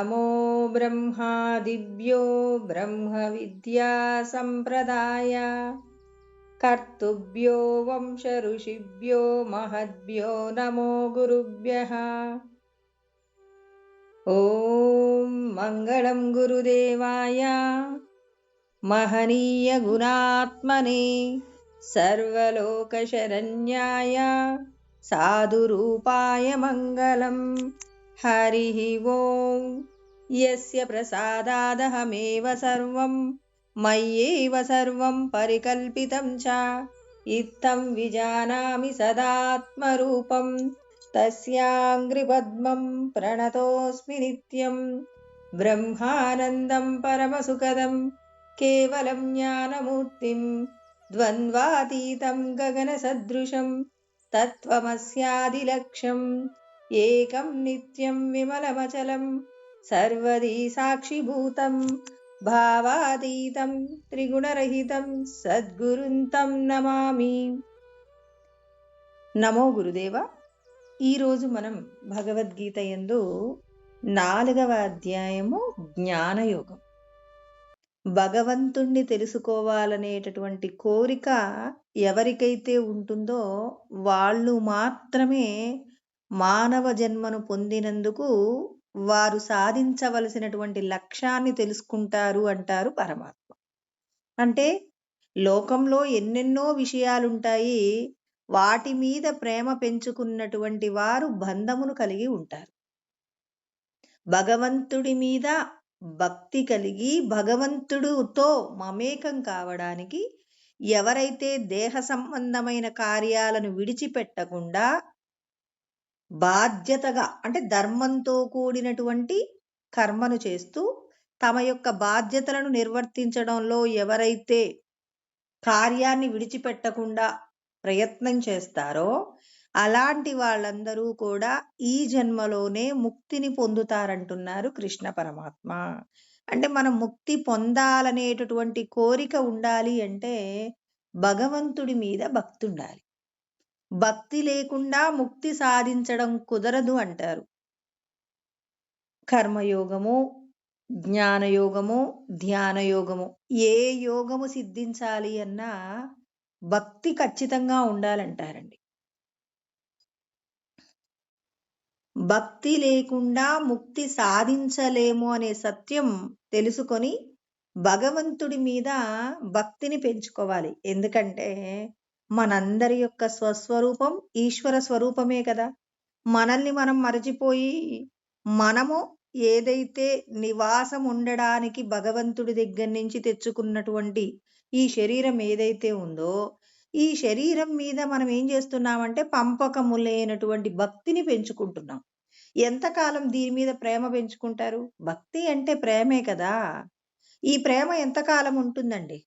నమో బ్రహ్మాదిభ్యో బ్రహ్మ విద్యా సంప్రదాయ కర్తుభ్యో వంశ ఋషిభ్యో మహద్భ్యో నమో గురుభ్యః. ఓం మంగళం గురుదేవాయ మహనీయ గుణాత్మనే సర్వలోకశరణ్యాయ సాధురూపాయ మంగళం. హరి ఓం. యస్య ప్రసాదాదహమేవ సర్వం మయ్యేవ సర్వం పరికల్పితం చ ఇత్థం విజానామి సదాత్మరూపం తస్యాంఘ్రిపద్మం ప్రణతోస్మి నిత్యం. బ్రహ్మానందం పరమసుఖదం కేవలం జ్ఞానమూర్తిం ద్వంద్వాతీతం గగనసదృశం తత్వమస్యాదిలక్ష్యం ఏకం నిత్యం విమలమచలం సర్వదీ సాక్షిభూతం భావాతీతం త్రిగుణరహితం సద్గురుం తం నమామి. నమో గురుదేవ. ఈరోజు మనం భగవద్గీత యందు 4వ అధ్యాయము జ్ఞానయోగం. భగవంతుణ్ణి తెలుసుకోవాలనేటటువంటి కోరిక ఎవరికైతే ఉంటుందో వాళ్ళు మాత్రమే మానవ జన్మను పొందినందుకు వారు సాధించవలసినటువంటి లక్ష్యాన్ని తెలుసుకుంటారు అంటారు పరమాత్మ. అంటే లోకంలో ఎన్నెన్నో విషయాలుంటాయి, వాటి మీద ప్రేమ పెంచుకున్నటువంటి వారు బంధమును కలిగి ఉంటారు. భగవంతుడి మీద భక్తి కలిగి భగవంతుడితో మమేకం కావడానికి ఎవరైతే దేహ సంబంధమైన కార్యాలను విడిచిపెట్టకుండా బాధ్యతగా, అంటే ధర్మంతో కూడినటువంటి కర్మను చేస్తూ తమ యొక్క బాధ్యతలను నిర్వర్తించడంలో ఎవరైతే కార్యాన్ని విడిచిపెట్టకుండా ప్రయత్నం చేస్తారో అలాంటి వాళ్ళందరూ కూడా ఈ జన్మలోనే ముక్తిని పొందుతారంటున్నారు కృష్ణ పరమాత్మ. అంటే మనం ముక్తి పొందాలనేటటువంటి కోరిక ఉండాలి అంటే భగవంతుడి మీద భక్తి ఉండాలి. భక్తి లేకుండా ముక్తి సాధించడం కుదరదు అంటారు. కర్మయోగము, జ్ఞానయోగము, ధ్యానయోగము, ఏ యోగము సిద్ధించాలి అన్నా భక్తి ఖచ్చితంగా ఉండాలంటారండి. భక్తి లేకుండా ముక్తి సాధించలేము అనే సత్యం తెలుసుకొని భగవంతుడి మీద భక్తిని పెంచుకోవాలి. ఎందుకంటే మనందరి యొక్క స్వస్వరూపం ఈశ్వర స్వరూపమే కదా. మనల్ని మనం మరచిపోయి మనము ఏదైతే నివాసం ఉండడానికి భగవంతుడి దగ్గర నుంచి తెచ్చుకున్నటువంటి ఈ శరీరం ఏదైతే ఉందో ఈ శరీరం మీద మనం ఏం చేస్తున్నామంటే పంపకము లేనటువంటి భక్తిని పెంచుకుంటున్నాం. ఎంతకాలం దీని మీద ప్రేమ పెంచుకుంటారు? భక్తి అంటే ప్రేమే కదా. ఈ ప్రేమ ఎంతకాలం ఉంటుందండి?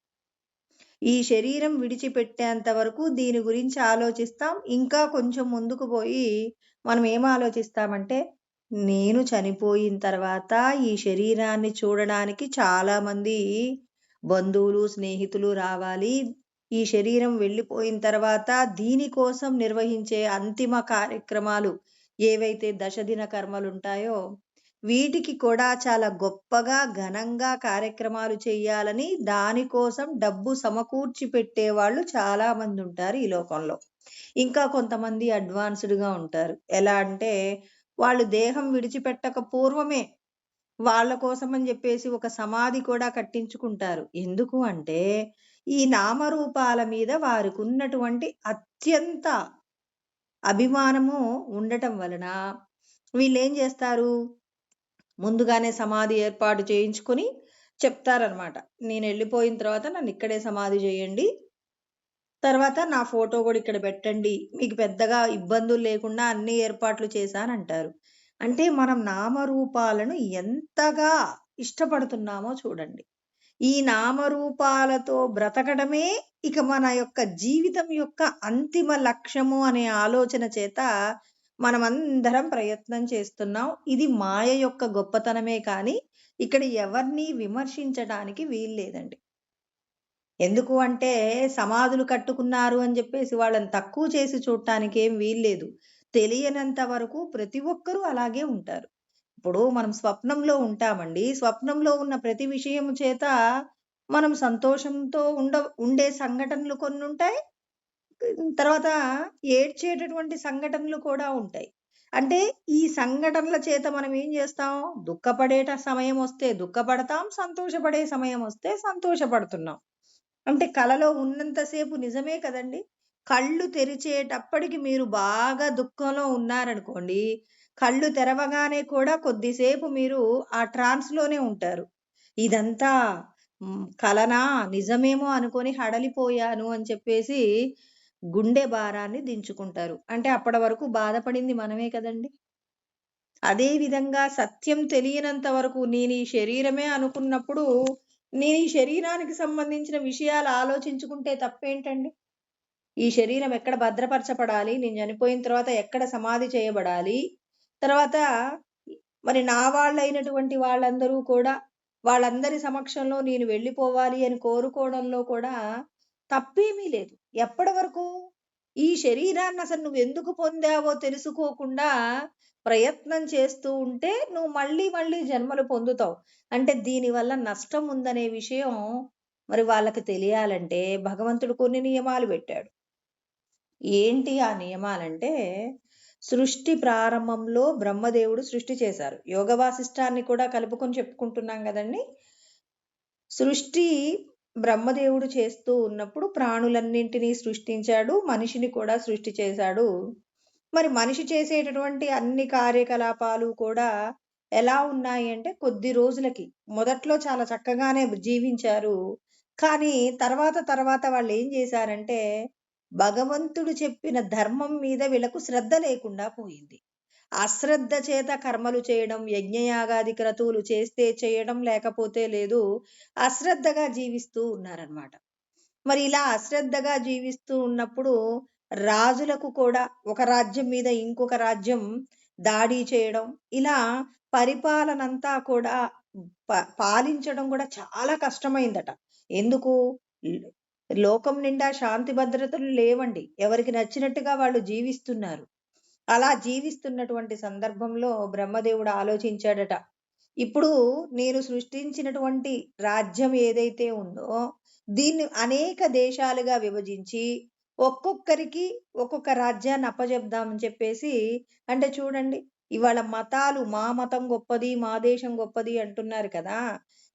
ఈ శరీరం విడిచిపెట్టేంత వరకు దీని గురించి ఆలోచిస్తాం. ఇంకా కొంచెం ముందుకు పోయి మనం ఏం ఆలోచిస్తామంటే నేను చనిపోయిన తర్వాత ఈ శరీరాన్ని చూడడానికి చాలా మంది బంధువులు స్నేహితులు రావాలి. ఈ శరీరం వెళ్ళిపోయిన తర్వాత దీనికోసం నిర్వహించే అంతిమ కార్యక్రమాలు ఏవైతే దశదిన కర్మలు ఉంటాయో వీటికి కూడా చాలా గొప్పగా ఘనంగా కార్యక్రమాలు చేయాలని దానికోసం డబ్బు సమకూర్చి పెట్టేవాళ్ళు చాలా మంది ఉంటారు ఈ లోకంలో. ఇంకా కొంతమంది అడ్వాన్స్డ్గా ఉంటారు. ఎలా అంటే వాళ్ళు దేహం విడిచిపెట్టక పూర్వమే వాళ్ళ కోసం అని చెప్పేసి ఒక సమాధి కూడా కట్టించుకుంటారు. ఎందుకు అంటే ఈ నామరూపాల మీద వారికి ఉన్నటువంటి అత్యంత అభిమానము ఉండటం వలన వీళ్ళు ఏం చేస్తారు, ముందుగానే సమాధి ఏర్పాటు చేయించుకొని చెప్తారనమాట. నేను వెళ్ళిపోయిన తర్వాత నన్ను ఇక్కడే సమాధి చేయండి, తర్వాత నా ఫోటో కూడా ఇక్కడ పెట్టండి, మీకు పెద్దగా ఇబ్బందులు లేకుండా అన్ని ఏర్పాట్లు చేశానంటారు. అంటే మనం నామరూపాలను ఎంతగా ఇష్టపడుతున్నామో చూడండి. ఈ నామరూపాలతో బ్రతకడమే ఇక మన యొక్క జీవితం యొక్క అంతిమ లక్ష్యము అనే ఆలోచన చేత మనమందరం ప్రయత్నం చేస్తున్నాం. ఇది మాయ యొక్క గొప్పతనమే కానీ ఇక్కడ ఎవరిని విమర్శించడానికి వీల్లేదండి. ఎందుకు అంటే సమాధులు కట్టుకున్నారు అని చెప్పేసి వాళ్ళని తక్కువ చేసి చూడటానికి ఏం వీల్లేదు. తెలియనంత వరకు ప్రతి ఒక్కరూ అలాగే ఉంటారు. ఇప్పుడు మనం స్వప్నంలో ఉంటామండి. స్వప్నంలో ఉన్న ప్రతి విషయం చేత మనం సంతోషంతో ఉండే సంఘటనలు కొన్నుంటాయి. తర్వాత ఏడ్చేటటువంటి సంఘటనలు కూడా ఉంటాయి. అంటే ఈ సంఘటనల చేత మనం ఏం చేస్తాం? దుఃఖపడేట సమయమొస్తే దుఃఖపడతాం. సంతోషపడే సమయమొస్తే సంతోషపడుతున్నాం. అంటే కలలో ఉన్నంత సేపు నిజమే కదండీ! కళ్ళు తెరిచేటప్పటికి మీరు బాగా దుఃఖంలో ఉన్నారనుకోండి, కళ్ళు తెరవగానే కూడా కొద్దిసేపు మీరు ఆ ట్రాన్స్‌లోనే ఉంటారు. ఇదంతా కలనా? నిజమేమో అనుకోని హడలిపోయాను అని చెప్పేసి గుండె భారాన్ని దించుకుంటారు. అంటే అప్పటి వరకు బాధపడింది మనమే కదండీ! అదే విధంగా సత్యం తెలియనంత వరకు నేను ఈ శరీరమే అనుకున్నప్పుడు, నేను ఈ శరీరానికి సంబంధించిన విషయాలు ఆలోచించుకుంటే తప్పేంటండి? ఈ శరీరం ఎక్కడ భద్రపరచబడాలి? నేను చనిపోయిన తర్వాత ఎక్కడ సమాధి చేయబడాలి? తర్వాత మరి నా వాళ్ళైనటువంటి వాళ్ళందరూ కూడా వాళ్ళందరి సమక్షంలో నేను వెళ్ళిపోవాలి అని కోరుకోవడంలో కూడా తప్పేమీ లేదు. ఎప్పటి వరకు? ఈ శరీరాన్నసలు నువ్వెందుకు పొందావో తెలుసుకోకుండా ప్రయత్నం చేస్తూ ఉంటే నువ్వు మళ్ళీ మళ్ళీ జన్మలు పొందుతావు. అంటే దీనివల్ల నష్టం ఉందనే విషయం మరి వాళ్ళకి తెలియాలంటే భగవంతుడు కొన్ని నియమాలు పెట్టాడు. ఏంటి ఆ నియమాలంటే, సృష్టి ప్రారంభంలో బ్రహ్మదేవుడు సృష్టి చేశారు. యోగ వాసిష్టాన్ని కూడా కలుపుకొని చెప్పుకుంటున్నాం గదండీ! సృష్టి బ్రహ్మదేవుడు చేస్తూ ఉన్నప్పుడు ప్రాణులన్నింటినీ సృష్టించాడు. మనిషిని కూడా సృష్టి చేశాడు. మరి మనిషి చేసేటటువంటి అన్ని కార్యకలాపాలు కూడా ఎలా ఉన్నాయి అంటే కొద్ది రోజులకి. మొదట్లో చాలా చక్కగానే జీవించారు. కానీ తర్వాత వాళ్ళేం జేశారంటే, భగవంతుడు చెప్పిన ధర్మం మీద వీళ్ళకు శ్రద్ధ లేకుండా పోయింది. అశ్రద్ధ చేత కర్మలు చేయడం, యజ్ఞయాగాది క్రతువులు చేస్తే చేయడం, లేకపోతే లేదు. అశ్రద్ధగా జీవిస్తూ ఉన్నారనమాట. మరి ఇలా అశ్రద్ధగా జీవిస్తూ ఉన్నప్పుడు రాజులకు కూడా ఒక రాజ్యం మీద ఇంకొక రాజ్యం దాడి చేయడం, ఇలా పరిపాలనంతా కూడా పాలించడం కూడా చాలా కష్టమైందట. ఎందుకు? ల్ లోకం నిండా శాంతి భద్రతలు లేవండి. ఎవరికి నచ్చినట్టుగా వాళ్ళు జీవిస్తున్నారు. అలా జీవిస్తున్నటువంటి సందర్భంలో బ్రహ్మదేవుడు ఆలోచించాడట. ఇప్పుడు నేను సృష్టించినటువంటి రాజ్యం ఏదైతే ఉందో, దీన్ని అనేక దేశాలుగా విభజించి, ఒక్కొక్కరికి ఒక్కొక్క రాజ్యాన్ని అప్పజెప్దామని చెప్పేసి అంటే చూడండి, ఇవాళ మతాలు మా మతం గొప్పది, మా దేశం గొప్పది అంటున్నారు కదా!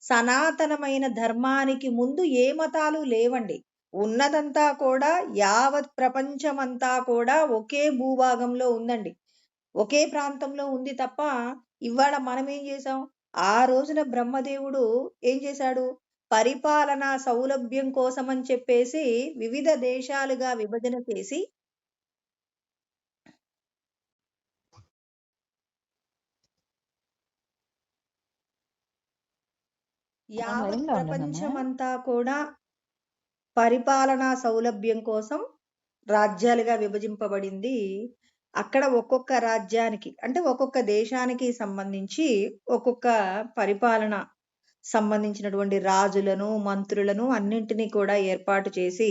సనాతనమైన ధర్మానికి ముందు ఏ మతాలు లేవండి. ఉన్నదంతా కూడా యావత్ ప్రపంచమంతా కూడా ఒకే భూభాగంలో ఉందండి. ఒకే ప్రాంతంలో ఉంది తప్ప, ఇవాళ మనమేం జేసాం, ఆ రోజున బ్రహ్మదేవుడు ఏం చేశాడు, పరిపాలనా సౌలభ్యం కోసమని చెప్పేసి వివిధ దేశాలుగా విభజన చేసి యావత్ లైన్‌లో ఉన్నానమ్మా. ప్రపంచమంతా కూడా పరిపాలనా సౌలభ్యం కోసం రాజ్యాలుగా విభజింపబడింది. అక్కడ ఒక్కొక్క రాజ్యానికి అంటే ఒక్కొక్క దేశానికి సంబంధించి ఒక్కొక్క పరిపాలన సంబంధించినటువంటి రాజులను, మంత్రులను అన్నింటినీ కూడా ఏర్పాటు చేసి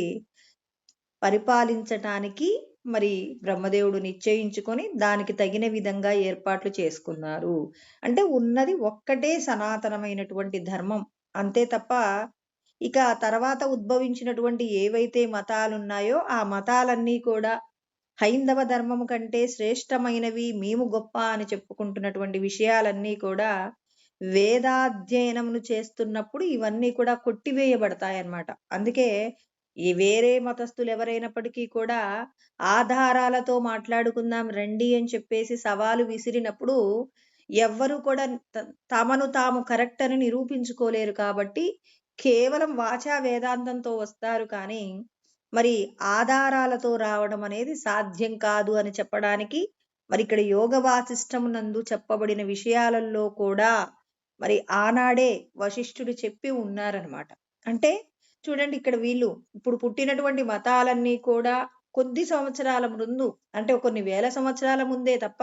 పరిపాలించటానికి మరి బ్రహ్మదేవుడు నిశ్చయించుకొని దానికి తగిన విధంగా ఏర్పాట్లు చేసుకున్నారు. అంటే ఉన్నది ఒక్కటే సనాతనమైనటువంటి ధర్మం. అంతే తప్ప ఇక తర్వాత ఉద్భవించినటువంటి ఏవైతే మతాలున్నాయో ఆ మతాలన్నీ కూడా హైందవ ధర్మము కంటే శ్రేష్టమైనవి, మేము గొప్ప అని చెప్పుకుంటున్నటువంటి విషయాలన్నీ కూడా వేదాధ్యయనమును చేస్తున్నప్పుడు ఇవన్నీ కూడా కొట్టివేయబడతాయన్నమాట. అందుకే ఈ వేరే మతస్థులు ఎవరైనప్పటికీ కూడా ఆధారాలతో మాట్లాడుకుందాం రండి అని చెప్పేసి సవాలు విసిరినప్పుడు ఎవ్వరు కూడా తమను తాము కరెక్ట్ అని నిరూపించుకోలేరు కాబట్టి కేవలం వాచా వేదాంతంతో వస్తారు కానీ మరి ఆధారాలతో రావడం అనేది సాధ్యం కాదు అని చెప్పడానికి మరి ఇక్కడ యోగ వాసిష్టం నందు చెప్పబడిన విషయాలలో కూడా మరి ఆనాడే వశిష్ఠుడు చెప్పి ఉన్నారనమాట. అంటే చూడండి ఇక్కడ వీళ్ళు ఇప్పుడు పుట్టినటువంటి మతాలన్నీ కూడా కొద్ది సంవత్సరాల ముందు అంటే కొన్ని వేల సంవత్సరాల ముందే తప్ప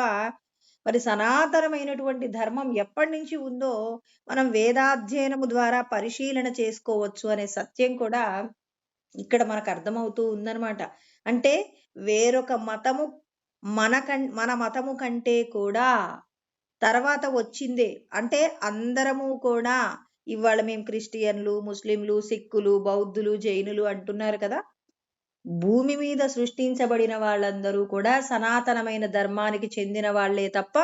మరి సనాతనమైనటువంటి ధర్మం ఎప్పటి నుంచి ఉందో మనం వేదాధ్యయనము ద్వారా పరిశీలన చేసుకోవచ్చు అనే సత్యం కూడా ఇక్కడ మనకు అర్థమవుతూ ఉందన్నమాట. అంటే వేరొక మతము మన మతము కంటే కూడా తర్వాత వచ్చిందే. అంటే అందరము కూడా ఇవాళ మేము క్రిస్టియన్‌లు, ముస్లింలు, సిక్కులు, బౌద్ధులు, జైనులు అంటున్నారు కదా! భూమి మీద సృష్టించబడిన వాళ్ళందరూ కూడా సనాతనమైన ధర్మానికి చెందిన వాళ్ళే తప్ప,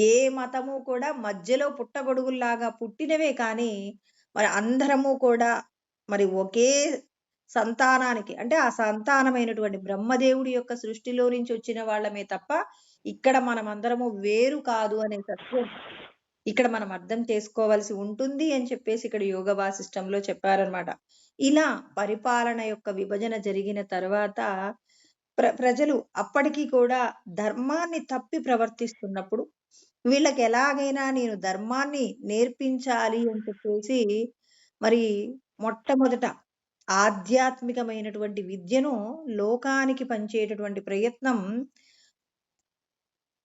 ఏ మతము కూడా మధ్యలో పుట్టగొడుగుల్లాగా పుట్టినవే కానీ, మరి అందరము కూడా మరి ఒకే సంతానానికి అంటే ఆ సంతానమైనటువంటి బ్రహ్మదేవుడి యొక్క సృష్టిలో నుంచి వచ్చిన వాళ్ళమే తప్ప, ఇక్కడ మనమందరము వేరు కాదు అనే సత్యం ఇక్కడ మనం అర్థం చేసుకోవాల్సి ఉంటుంది అని చెప్పేసి ఇక్కడ యోగ వాసిష్టంలో చెప్పారనమాట. ఇలా పరిపాలన యొక్క విభజన జరిగిన తర్వాత ప్రజలు అప్పటికి కూడా ధర్మాన్ని తప్పి ప్రవర్తిస్తున్నప్పుడు వీళ్ళకి ఎలాగైనా నేను ధర్మాన్ని నేర్పించాలి అని చెప్పేసి మరి మొట్టమొదట ఆధ్యాత్మికమైనటువంటి విద్యను లోకానికి పంచేటటువంటి ప్రయత్నం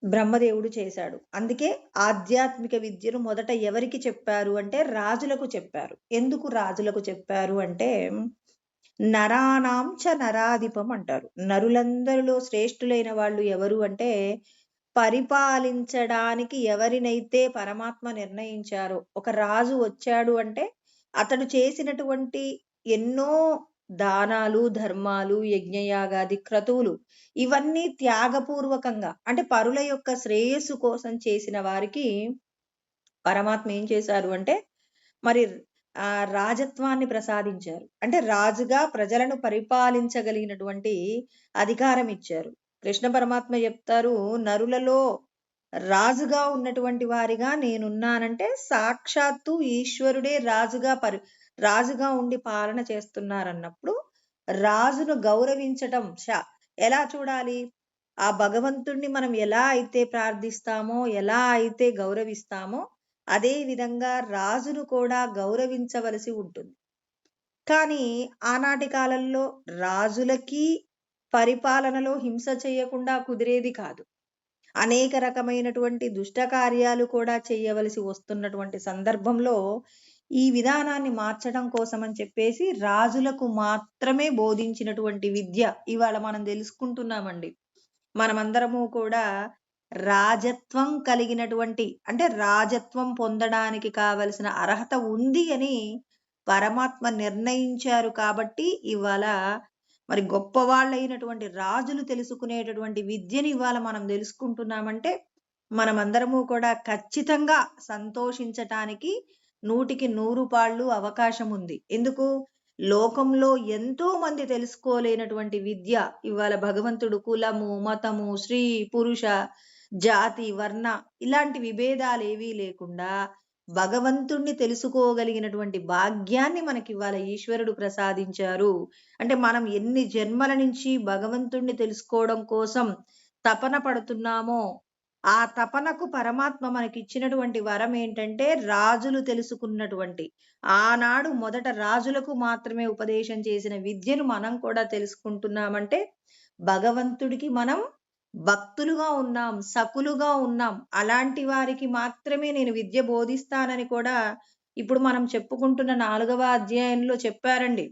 బ్రహ్మదేవుడు చేశాడు. అందుకే ఆధ్యాత్మిక విద్యను మొదట ఎవరికి చెప్పారు అంటే రాజులకు చెప్పారు. ఎందుకు రాజులకు చెప్పారు అంటే నరాణాం చ నరాధిపం అంటారు. నరులందరిలో శ్రేష్ఠులైన వాళ్ళు ఎవరు అంటే పరిపాలించడానికి ఎవరినైతే పరమాత్మ నిర్ణయించారో ఒక రాజు వచ్చాడు అంటే అతడు చేసినటువంటి ఎన్నో దానాలు, ధర్మాలు, యజ్ఞయాగాది క్రతువులు ఇవన్నీ త్యాగపూర్వకంగా అంటే పరుల యొక్క శ్రేయస్సు కోసం చేసిన వారికి పరమాత్మ ఏం చేశారు అంటే మరి రాజత్వాన్ని ప్రసాదించారు. అంటే రాజుగా ప్రజలను పరిపాలించగలిగినటువంటి అధికారం ఇచ్చారు. కృష్ణ పరమాత్మ చెప్తారు, నరులలో రాజుగా ఉన్నటువంటి వారిగా నేనున్నానంటే సాక్షాత్తు ఈశ్వరుడే రాజుగా ఉండి పాలన చేస్తున్నారన్నప్పుడు రాజును గౌరవించటం ఎలా చూడాలి? ఆ భగవంతుణ్ణి మనం ఎలా అయితే ప్రార్థిస్తామో, ఎలా అయితే గౌరవిస్తామో అదే విధంగా రాజును కూడా గౌరవించవలసి ఉంటుంది. కానీ ఆనాటి కాలంలో రాజులకి పరిపాలనలో హింస చేయకుండా కుదిరేది కాదు. అనేక రకమైనటువంటి దుష్ట కార్యాలు కూడా చేయవలసి వస్తున్నటువంటి సందర్భంలో ఈ విధానాన్ని మార్చడం కోసం అని చెప్పేసి రాజులకు మాత్రమే బోధించినటువంటి విద్య ఇవాళ మనం తెలుసుకుంటున్నామండి. మనమందరము కూడా రాజత్వం కలిగినటువంటి అంటే రాజత్వం పొందడానికి కావలసిన అర్హత ఉంది అని పరమాత్మ నిర్ణయించారు కాబట్టి ఇవాళ మరి గొప్పవాళ్ళైనటువంటి రాజులు తెలుసుకునేటటువంటి విద్యని ఇవాళ మనం తెలుసుకుంటున్నామంటే మనమందరము కూడా ఖచ్చితంగా సంతోషించటానికి 100కి 100 పాళ్ళు అవకాశం ఉంది. ఎందుకు? లోకంలో ఎంతో మంది తెలుసుకోలేనటువంటి విద్య ఇవాళ భగవంతుడు కులము, మతము, స్త్రీ, పురుష, జాతి, వర్ణ ఇలాంటి విభేదాలేవీ లేకుండా భగవంతుణ్ణి తెలుసుకోగలిగినటువంటి భాగ్యాన్ని మనకివాళ ఈశ్వరుడు ప్రసాదించారు. అంటే మనం ఎన్ని జన్మల నుంచి భగవంతుణ్ణి తెలుసుకోవడం కోసం తపన పడుతున్నామో ఆ తపనకు పరమాత్మ మనకిచ్చినటువంటి వరం ఏంటంటే రాజులు తెలుసుకున్నటువంటి ఆనాడు మొదట రాజులకు మాత్రమే ఉపదేశం చేసిన విద్యను మనం కూడా తెలుసుకుంటున్నామంటే భగవంతుడికి మనం భక్తులుగా ఉన్నాం, సకులుగా ఉన్నాం. అలాంటి వారికి మాత్రమే నేను విద్య బోధిస్తానని కూడా ఇప్పుడు మనం చెప్పుకుంటున్న 4వ అధ్యాయంలో చెప్పారండి.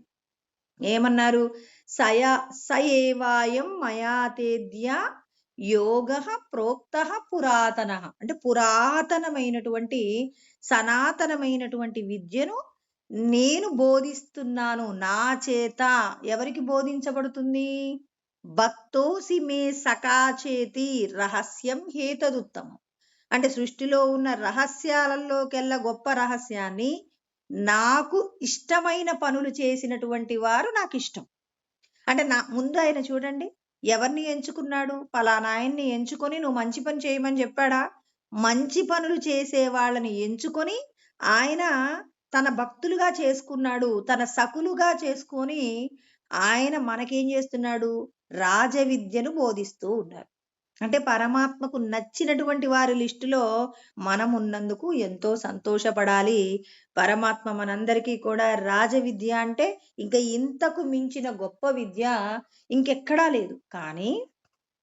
ఏమన్నారు? స ఏవాయం మయా తేద్య యోగః ప్రోక్తః పురాతనః. అంటే పురాతనమైనటువంటి సనాతనమైనటువంటి విద్యను నేను బోధిస్తున్నాను నా చేత. ఎవరికి బోధించబడుతుంది? భక్తోసి మే సకాచేతి రహస్యం హేతదుత్తమం. అంటే సృష్టిలో ఉన్న రహస్యాలలోకెల్లా గొప్ప రహస్యాన్ని నాకు ఇష్టమైన పనులు చేసినటువంటి వారు నాకిష్టం. అంటే ముందు ఆయన చూడండి ఎవరిని ఎంచుకున్నాడు? పలానా ఆయన్ని ఎంచుకొని నువ్వు మంచి పని చేయమని చెప్పాడా? మంచి పనులు చేసే వాళ్ళని ఎంచుకొని ఆయన తన భక్తులుగా చేసుకున్నాడు. తన సకులుగా చేసుకొని ఆయన మనకేం చేస్తున్నాడు? రాజవిద్యను బోధిస్తూ ఉన్నారు. అంటే పరమాత్మకు నచ్చినటువంటి వారి లిస్టులో మనం ఉన్నందుకు ఎంతో సంతోషపడాలి. పరమాత్మ మనందరికీ కూడా రాజవిద్య అంటే ఇంకా ఇంతకు మించిన గొప్ప విద్య ఇంకెక్కడా లేదు. కానీ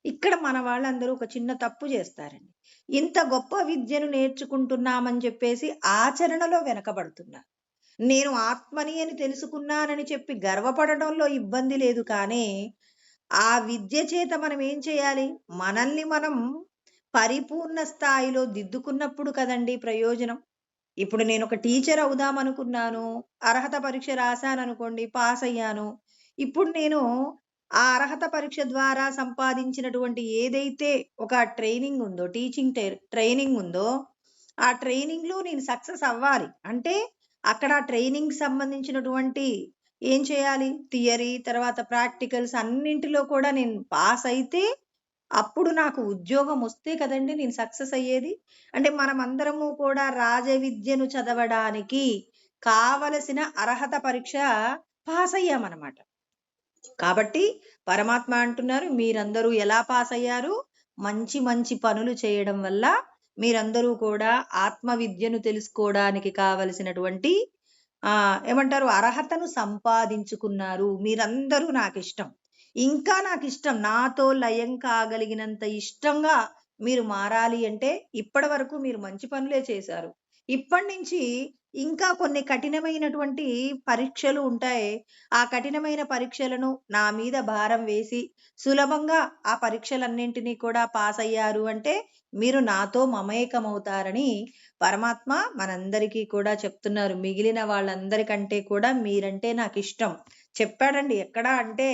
ఇక్కడ మన వాళ్ళందరూ ఒక చిన్న తప్పు చేస్తారండి. ఇంత గొప్ప విద్యను నేర్చుకుంటున్నామని చెప్పేసి ఆచరణలో వెనకబడుతున్నారు. నేను ఆత్మని అని తెలుసుకున్నానని చెప్పి గర్వపడడంలో ఇబ్బంది లేదు. కానీ ఆ విద్య చేత మనం ఏం చేయాలి? మనల్ని మనం పరిపూర్ణ స్థాయిలో దిద్దుకున్నప్పుడు కదండీ ప్రయోజనం. ఇప్పుడు నేనొక టీచర్ అవుదామనుకున్నాను. అర్హత పరీక్ష రాశాననుకోండి, పాసయ్యాను. ఇప్పుడు నేను ఆ అర్హత పరీక్ష ద్వారా సంపాదించినటువంటి ఏదైతే ఒక ట్రైనింగ్ ఉందో, టీచింగ్ ట్రైనింగ్ ఉందో, ఆ ట్రైనింగ్‌లో నేను సక్సెస్ అవ్వాలి. అంటే అక్కడ ఆ ట్రైనింగ్‌కి సంబంధించినటువంటి ఏం చేయాలి? థియరీ, తర్వాత ప్రాక్టికల్స్ అన్నింటిలో కూడా నేను పాసయితే అప్పుడు నాకు ఉద్యోగమొస్తే కదండీ నేను సక్సెస్ అయ్యేది. అంటే మనమందరము కూడా రాజవిద్యను చదవడానికి కావలసిన అర్హత పరీక్ష పాసయ్యామనమాట. కాబట్టి పరమాత్మ అంటున్నారు, మీరందరూ ఎలా పాసయ్యారు? మంచి మంచి పనులు చేయడం వల్ల మీరందరూ కూడా ఆత్మ విద్యను తెలుసుకోవడానికి కావలసినటువంటి ఏమంటారు? అర్హతను సంపాదించుకున్నారు. మీరందరూ నాకిష్టం. ఇంకా నాకిష్టం. నాతో లయం కాగలిగినంత ఇష్టంగా మీరు మారాలి అంటే, ఇప్పటి వరకు మీరు మంచి పనులే చేశారు. ఇప్పటినుంచి ఇంకా కొన్ని కఠినమైనటువంటి పరీక్షలు ఉంటాయి. ఆ కఠినమైన పరీక్షలను నా మీద భారం వేసి, సులభంగా ఆ పరీక్షలన్నింటినీ కూడా పాసయ్యారు అంటే, మీరు నాతో మమేకమవుతారని పరమాత్మ మనందరికీ కూడా చెప్తున్నారు. మిగిలిన వాళ్ళందరికంటే కూడా మీరంటే నాకిష్టం. చెప్పాడండి. ఎక్కడ అంటే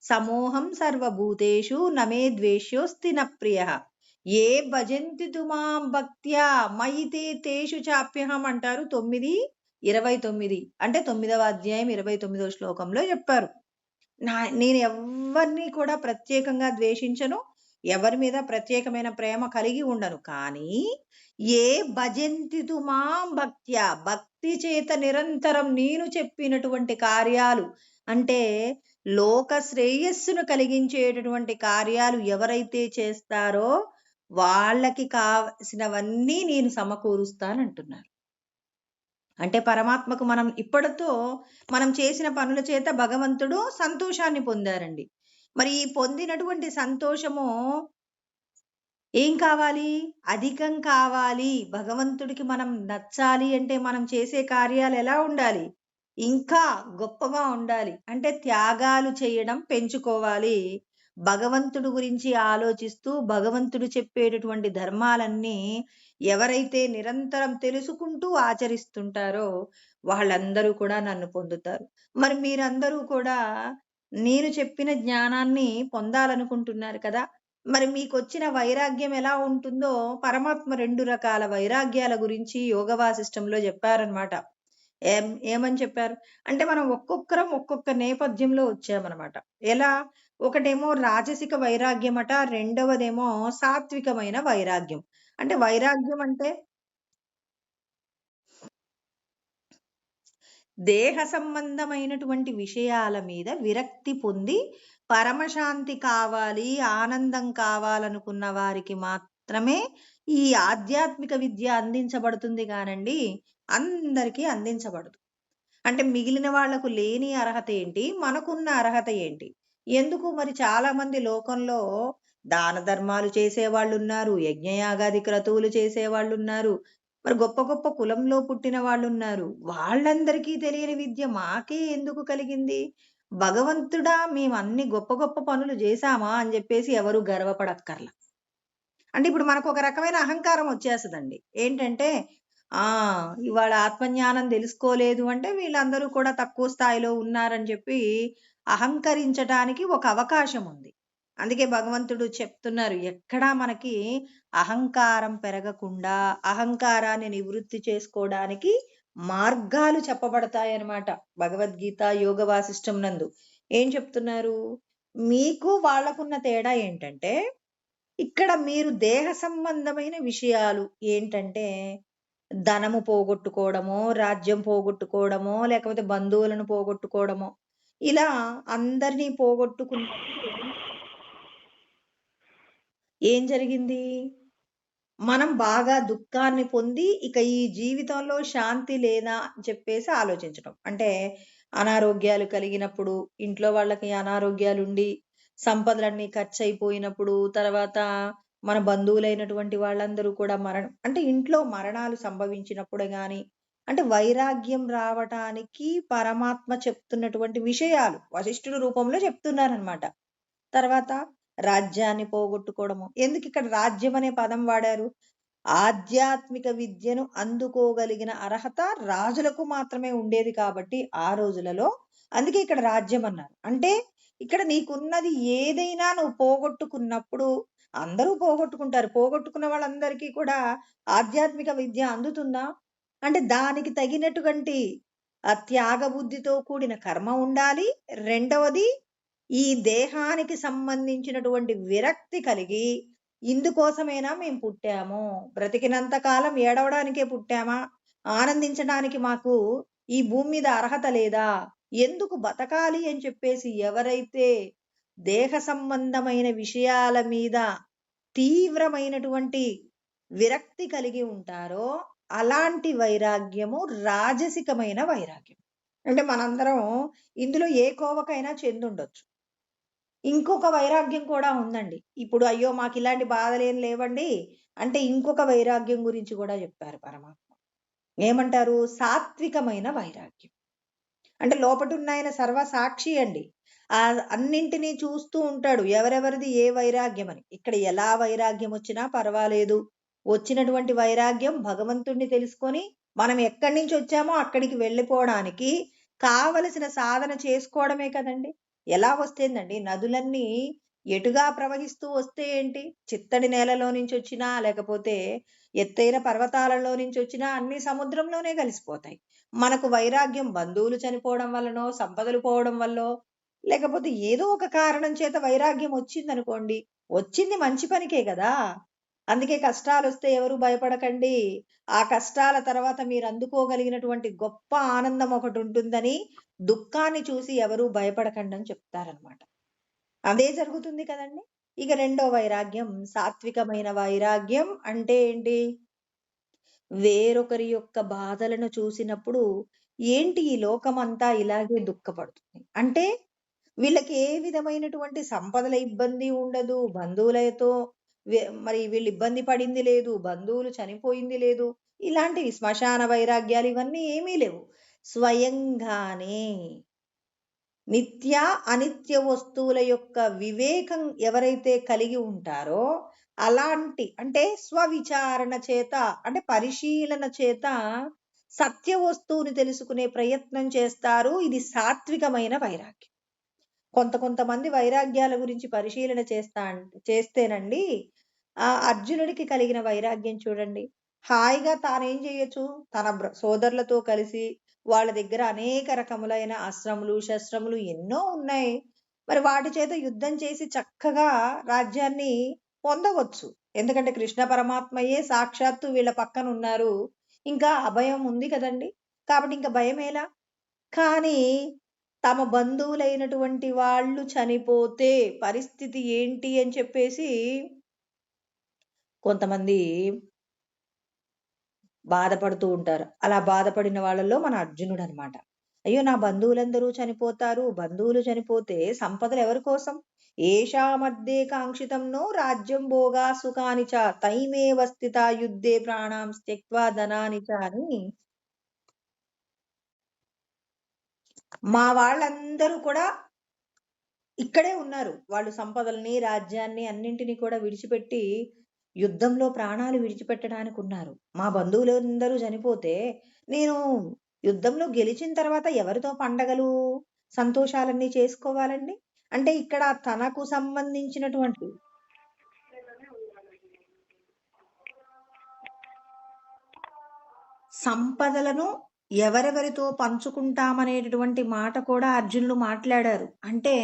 సమోహం సర్వభూతేషు నమే ద్వేష్యోస్తి న ప్రియః. ఏ భజంతి తు మాం భక్త్యా మయి తే తేషు చాప్యహం అంటారు 9:29. అంటే 9వ అధ్యాయం 29వ శ్లోకంలో చెప్పారు. నేను ఎవ్వరిని కూడా ప్రత్యేకంగా ద్వేషించను. ఎవరి మీద ప్రత్యేకమైన ప్రేమ కలిగి ఉండను. కానీ ఏ భజంతి తు మాం భక్త్యా భక్తి చేత నిరంతరం నేను చెప్పినటువంటి కార్యాలు అంటే లోక శ్రేయస్సును కలిగించేటటువంటి కార్యాలు ఎవరైతే చేస్తారో వాళ్ళకి కావలసినవన్నీ నేను సమకూరుస్తానంటున్నారు. అంటే పరమాత్మకు మనం ఇప్పటితో మనం చేసిన పనుల చేత భగవంతుడు సంతోషాన్ని పొందారండి. మరి ఈ పొందినటువంటి సంతోషము ఏం కావాలి? అధికం కావాలి. భగవంతుడికి మనం నచ్చాలి అంటే మనం చేసే కార్యాలు ఎలా ఉండాలి? ఇంకా గొప్పగా ఉండాలి. అంటే త్యాగాలు చేయడం పెంచుకోవాలి. భగవంతుడు గురించి ఆలోచిస్తూ భగవంతుడు చెప్పేటటువంటి ధర్మాలన్నీ ఎవరైతే నిరంతరం తెలుసుకుంటూ ఆచరిస్తుంటారో వాళ్ళందరూ కూడా నన్ను పొందుతారు. మరి మీరందరూ కూడా నేను చెప్పిన జ్ఞానాన్ని పొందాలనుకుంటున్నారు కదా! మరి మీకొచ్చిన వైరాగ్యం ఎలా ఉంటుందో పరమాత్మ 2 రకాల వైరాగ్యాల గురించి యోగ వాసిష్టంలో చెప్పారనమాట. ఏమని చెప్పారు? అంటే మనం ఒక్కొక్కరం ఒక్కొక్క నేపథ్యంలో వచ్చామనమాట. ఎలా? ఒకటేమో రాజసిక వైరాగ్యమట, రెండవదేమో సాత్వికమైన వైరాగ్యం. అంటే వైరాగ్యం అంటే దేహ సంబంధమైనటువంటి విషయాల మీద విరక్తి పొంది పరమశాంతి కావాలి, ఆనందం కావాలనుకున్న వారికి మాత్రమే ఈ ఆధ్యాత్మిక విద్య అందించబడుతుంది గానండి, అందరికీ అందించబడదు. అంటే మిగిలిన వాళ్లకు లేని అర్హత ఏంటి? మనకున్న అర్హత ఏంటి? ఎందుకు మరి చాలామంది లోకంలో దాన ధర్మాలు చేసేవాళ్ళున్నారు, యజ్ఞయాగాది క్రతువులు చేసేవాళ్ళున్నారు. మరి గొప్ప గొప్ప కులంలో పుట్టిన వాళ్ళున్నారు. వాళ్ళందరికీ తెలియని విద్య మాకే ఎందుకు కలిగింది? భగవంతుడా మేమన్ని గొప్ప గొప్ప పనులు జేశామా అని జెప్పేసి ఎవరు గర్వపడక్కర్ల. అంటే ఇప్పుడు మనకొక రకమైన అహంకారం వచ్చేస్తదండి. ఏంటంటే, ఆ! ఇవాళ ఆత్మజ్ఞానం దెలుసుకోలేదు అంటే వీళ్ళందరూ కూడా తక్కువ స్థాయిలో ఉన్నారని జెప్పి అహంకరించటానికి ఒక అవకాశం ఉంది. అందుకే భగవంతుడు చెప్తున్నారు. ఎక్కడా మనకి అహంకారం పెరగకుండా, అహంకారాన్ని నివృత్తి చేసుకోవడానికి మార్గాలు చెప్పబడతాయన్నమాట. భగవద్గీత యోగ వాసిష్టం నందు. ఏం చెప్తున్నారు? మీకు వాళ్ళకున్న తేడా ఏంటంటే ఇక్కడ మీరు దేహ సంబంధమైన విషయాలు ఏంటంటే, ధనము పోగొట్టుకోవడమో, రాజ్యం పోగొట్టుకోవడమో, లేకపోతే బంధువులను పోగొట్టుకోవడమో, ఇలా అందరిని పోగొట్టుకున్నప్పుడు ఏం జరిగింది? మనం బాగా దుఃఖాన్ని పొంది, ఇక ఈ జీవితంలో శాంతి లేదా అని చెప్పేసి ఆలోచించటం. అంటే అనారోగ్యాలు కలిగినప్పుడు, ఇంట్లో వాళ్ళకి అనారోగ్యాలుండి, సంపదలన్నీ ఖర్చయిపోయినప్పుడు, తర్వాత మన బంధువులైనటువంటి వాళ్ళందరూ కూడా అంటే ఇంట్లో మరణాలు సంభవించినప్పుడు గాని, అంటే వైరాగ్యం రావటానికి పరమాత్మ చెప్తున్నటువంటి విషయాలు వశిష్ఠుడి రూపంలో చెప్తున్నారనమాట. తర్వాత రాజ్యాన్ని పోగొట్టుకోవడము. ఎందుకు ఇక్కడ రాజ్యం అనే పదం వాడారు? ఆధ్యాత్మిక విద్యను అందుకోగలిగిన అర్హత రాజులకు మాత్రమే ఉండేది కాబట్టి ఆ రోజులలో. అందుకే ఇక్కడ రాజ్యం అన్నారు. అంటే ఇక్కడ నీకున్నది ఏదైనా నువ్వు పోగొట్టుకున్నప్పుడు, అందరూ పోగొట్టుకుంటారు. పోగొట్టుకున్న వాళ్ళందరికీ కూడా ఆధ్యాత్మిక విద్య అందుతుందా? అంటే దానికి తగినటువంటి త్యాగ బుద్ధితో కూడిన కర్మ ఉండాలి. రెండవది, ఈ దేహానికి సంబంధించినటువంటి విరక్తి కలిగి, ఇందుకోసమేనా మేము పుట్టాము, బ్రతికినంత కాలం ఏడవడానికే పుట్టామా, ఆనందించడానికి మాకు ఈ భూమి మీద అర్హత లేదా, ఎందుకు బతకాలి అని చెప్పేసి ఎవరైతే దేహ సంబంధమైన విషయాల మీద తీవ్రమైనటువంటి విరక్తి కలిగి ఉంటారో అలాంటి వైరాగ్యము రాజసికమైన వైరాగ్యం. అంటే మనందరం ఇందులో ఏ కోవకైనా చెందుండొచ్చు. ఇంకొక వైరాగ్యం కూడా ఉందండి. ఇప్పుడు అయ్యో మాకు ఇలాంటి బాధలేం లేవండి అంటే ఇంకొక వైరాగ్యం గురించి కూడా చెప్పారు పరమాత్మ. ఏమంటారు? సాత్వికమైన వైరాగ్యం. అంటే లోపటున్నాయన సర్వసాక్షి అండి. అన్నింటినీ చూస్తూ ఉంటాడు. ఎవరెవరిది ఏ వైరాగ్యం అని. ఇక్కడ ఎలా వైరాగ్యం వచ్చినా పర్వాలేదు. వచ్చినటువంటి వైరాగ్యం భగవంతుణ్ణి తెలుసుకొని మనం ఎక్కడి నుంచి వచ్చామో అక్కడికి వెళ్ళిపోవడానికి కావలసిన సాధన చేసుకోవడమే కదండి. ఎలా వస్తేందండి? నదులన్నీ ఎటుగా ప్రవహిస్తూ వస్తే ఏంటి? చిత్తడి నేలలో నుంచి వచ్చినా, లేకపోతే ఎత్తైన పర్వతాలలో నుంచి వచ్చినా అన్ని సముద్రంలోనే కలిసిపోతాయి. మనకు వైరాగ్యం బంధువులు చనిపోవడం వల్లనో, సంపదలు పోవడం వల్లో, లేకపోతే ఏదో ఒక కారణం చేత వైరాగ్యం వచ్చిందనుకోండి, వచ్చింది మంచి పనికే కదా! అందుకే కష్టాలొస్తే ఎవరు భయపడకండి. ఆ కష్టాల తర్వాత మీరు అందుకోగలిగినటువంటి గొప్ప ఆనందం ఒకటుంటుందని, దుఃఖాన్ని చూసి ఎవరు భయపడకండి అని చెప్తారనమాట. అదే జరుగుతుంది కదండీ! ఇక రెండో వైరాగ్యం సాత్వికమైన వైరాగ్యం అంటే ఏంటి? వేరొకరి యొక్క బాధలను చూసినప్పుడు ఏంటి ఈ లోకమంతా ఇలాగే దుఃఖపడుతుంది. అంటే వీళ్ళకి ఏ విధమైనటువంటి సంపదల ఇబ్బంది ఉండదు. బంధువులతో మరి వీళ్ళు ఇబ్బంది పడింది లేదు. బంధువులు చనిపోయింది లేదు. ఇలాంటివి శ్మశాన వైరాగ్యాలు ఇవన్నీ ఏమీ లేవు. స్వయంగానే నిత్య, అనిత్య వస్తువుల యొక్క వివేకం ఎవరైతే కలిగి ఉంటారో అలాంటి అంటే స్వవిచారణ చేత అంటే పరిశీలన చేత సత్య వస్తువుని తెలుసుకునే ప్రయత్నం చేస్తారు. ఇది సాత్వికమైన వైరాగ్యం. కొంతమంది వైరాగ్యాల గురించి పరిశీలన చేస్తేనండి అర్జునుడికి కలిగిన వైరాగ్యం చూడండి. హాయిగా తానేం చేయొచ్చు? తన సోదరులతో కలిసి వాళ్ళ దగ్గర అనేక రకములైన అస్త్రములు, శస్త్రములు ఎన్నో ఉన్నాయి. మరి వాటి చేత యుద్ధం చేసి చక్కగా రాజ్యాన్ని పొందవచ్చు. ఎందుకంటే కృష్ణ పరమాత్మయే సాక్షాత్తు వీళ్ళ పక్కన ఉన్నారు. ఇంకా అభయం ఉంది కదండి. కాబట్టి ఇంకా భయమేలా? కానీ తమ బంధువులైనటువంటి వాళ్ళు చనిపోతే పరిస్థితి ఏంటి అని చెప్పేసి కొంతమంది బాధపడుతూ ఉంటారు. అలా బాధపడిన వాళ్ళలో మన అర్జునుడు అనమాట. అయ్యో నా బంధువులందరూ చనిపోతారు. బంధువులు చనిపోతే సంపదలు ఎవరి కోసం? ఏషామద్దే కాంక్షితంనో రాజ్యం భోగా సుఖాని చ తైమేవ స్థిత యుద్ధే ప్రాణాం త్యక్త్వా ధనాని చ అని మా వాళ్ళందరూ కూడా ఇక్కడే ఉన్నారు. వాళ్ళు సంపదల్ని, రాజ్యాన్ని అన్నింటినీ కూడా విడిచిపెట్టి యుద్ధంలో ప్రాణాలు విడిచిపెట్టడానికి ఉన్నారు. మా బంధువులందరూ చనిపోతే నేను యుద్ధంలో గెలిచిన తర్వాత ఎవరితో పండగలు, సంతోషాలన్నీ చేసుకోవాలండి? అంటే ఇక్కడ తనకు సంబంధించినటువంటి సంపదలను ఎవరెవరితో పంచుకుంటామనేటటువంటి మాట కూడా అర్జునుడు మాట్లాడారు. అంటే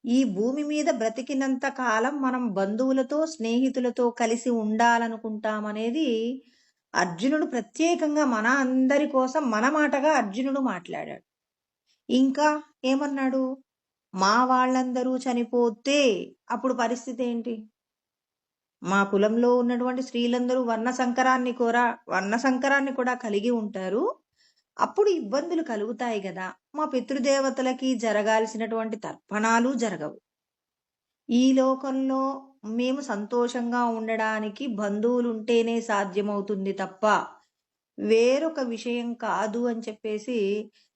ఈ భూమి మీద బ్రతికినంత కాలం మనం బంధువులతో, స్నేహితులతో కలిసి ఉండాలనుకుంటామనేది అర్జునుడు ప్రత్యేకంగా మన అందరి కోసం మన మాటగా అర్జునుడు మాట్లాడాడు. ఇంకా ఏమన్నాడు? మా వాళ్ళందరూ చనిపోతే అప్పుడు పరిస్థితి ఏంటి? మా కులంలో ఉన్నటువంటి స్త్రీలందరూ వర్ణ సంకరాన్ని కూడా కలిగి ఉంటారు. అప్పుడు ఇబ్బందులు కలుగుతాయి గదా! మా పితృదేవతలకి జరగాల్సినటువంటి తర్పణాలు జరగవు. ఈ లోకంలో మేము సంతోషంగా ఉండడానికి బంధువులుంటేనే సాధ్యమవుతుంది తప్ప వేరొక విషయం కాదు అని చెప్పేసి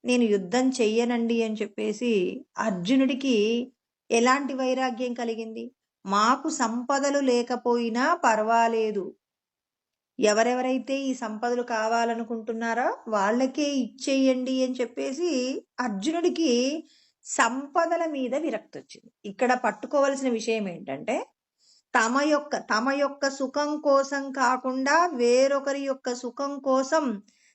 నేను యుద్ధం చెయ్యనండి అని చెప్పేసి అర్జునుడికి ఎలాంటి వైరాగ్యం కలిగింది? మాకు సంపదలు లేకపోయినా పర్వాలేదు, ఎవరెవరైతే ఈ సంపదలు కావాలనుకుంటున్నారో వాళ్ళకే ఇచ్చేయండి అని చెప్పేసి అర్జునుడికి సంపదల మీద విరక్తి వచ్చింది. ఇక్కడ పట్టుకోవలసిన విషయం ఏంటంటే, తమ యొక్క సుఖం కోసం కాకుండా వేరొకరి యొక్క సుఖం కోసం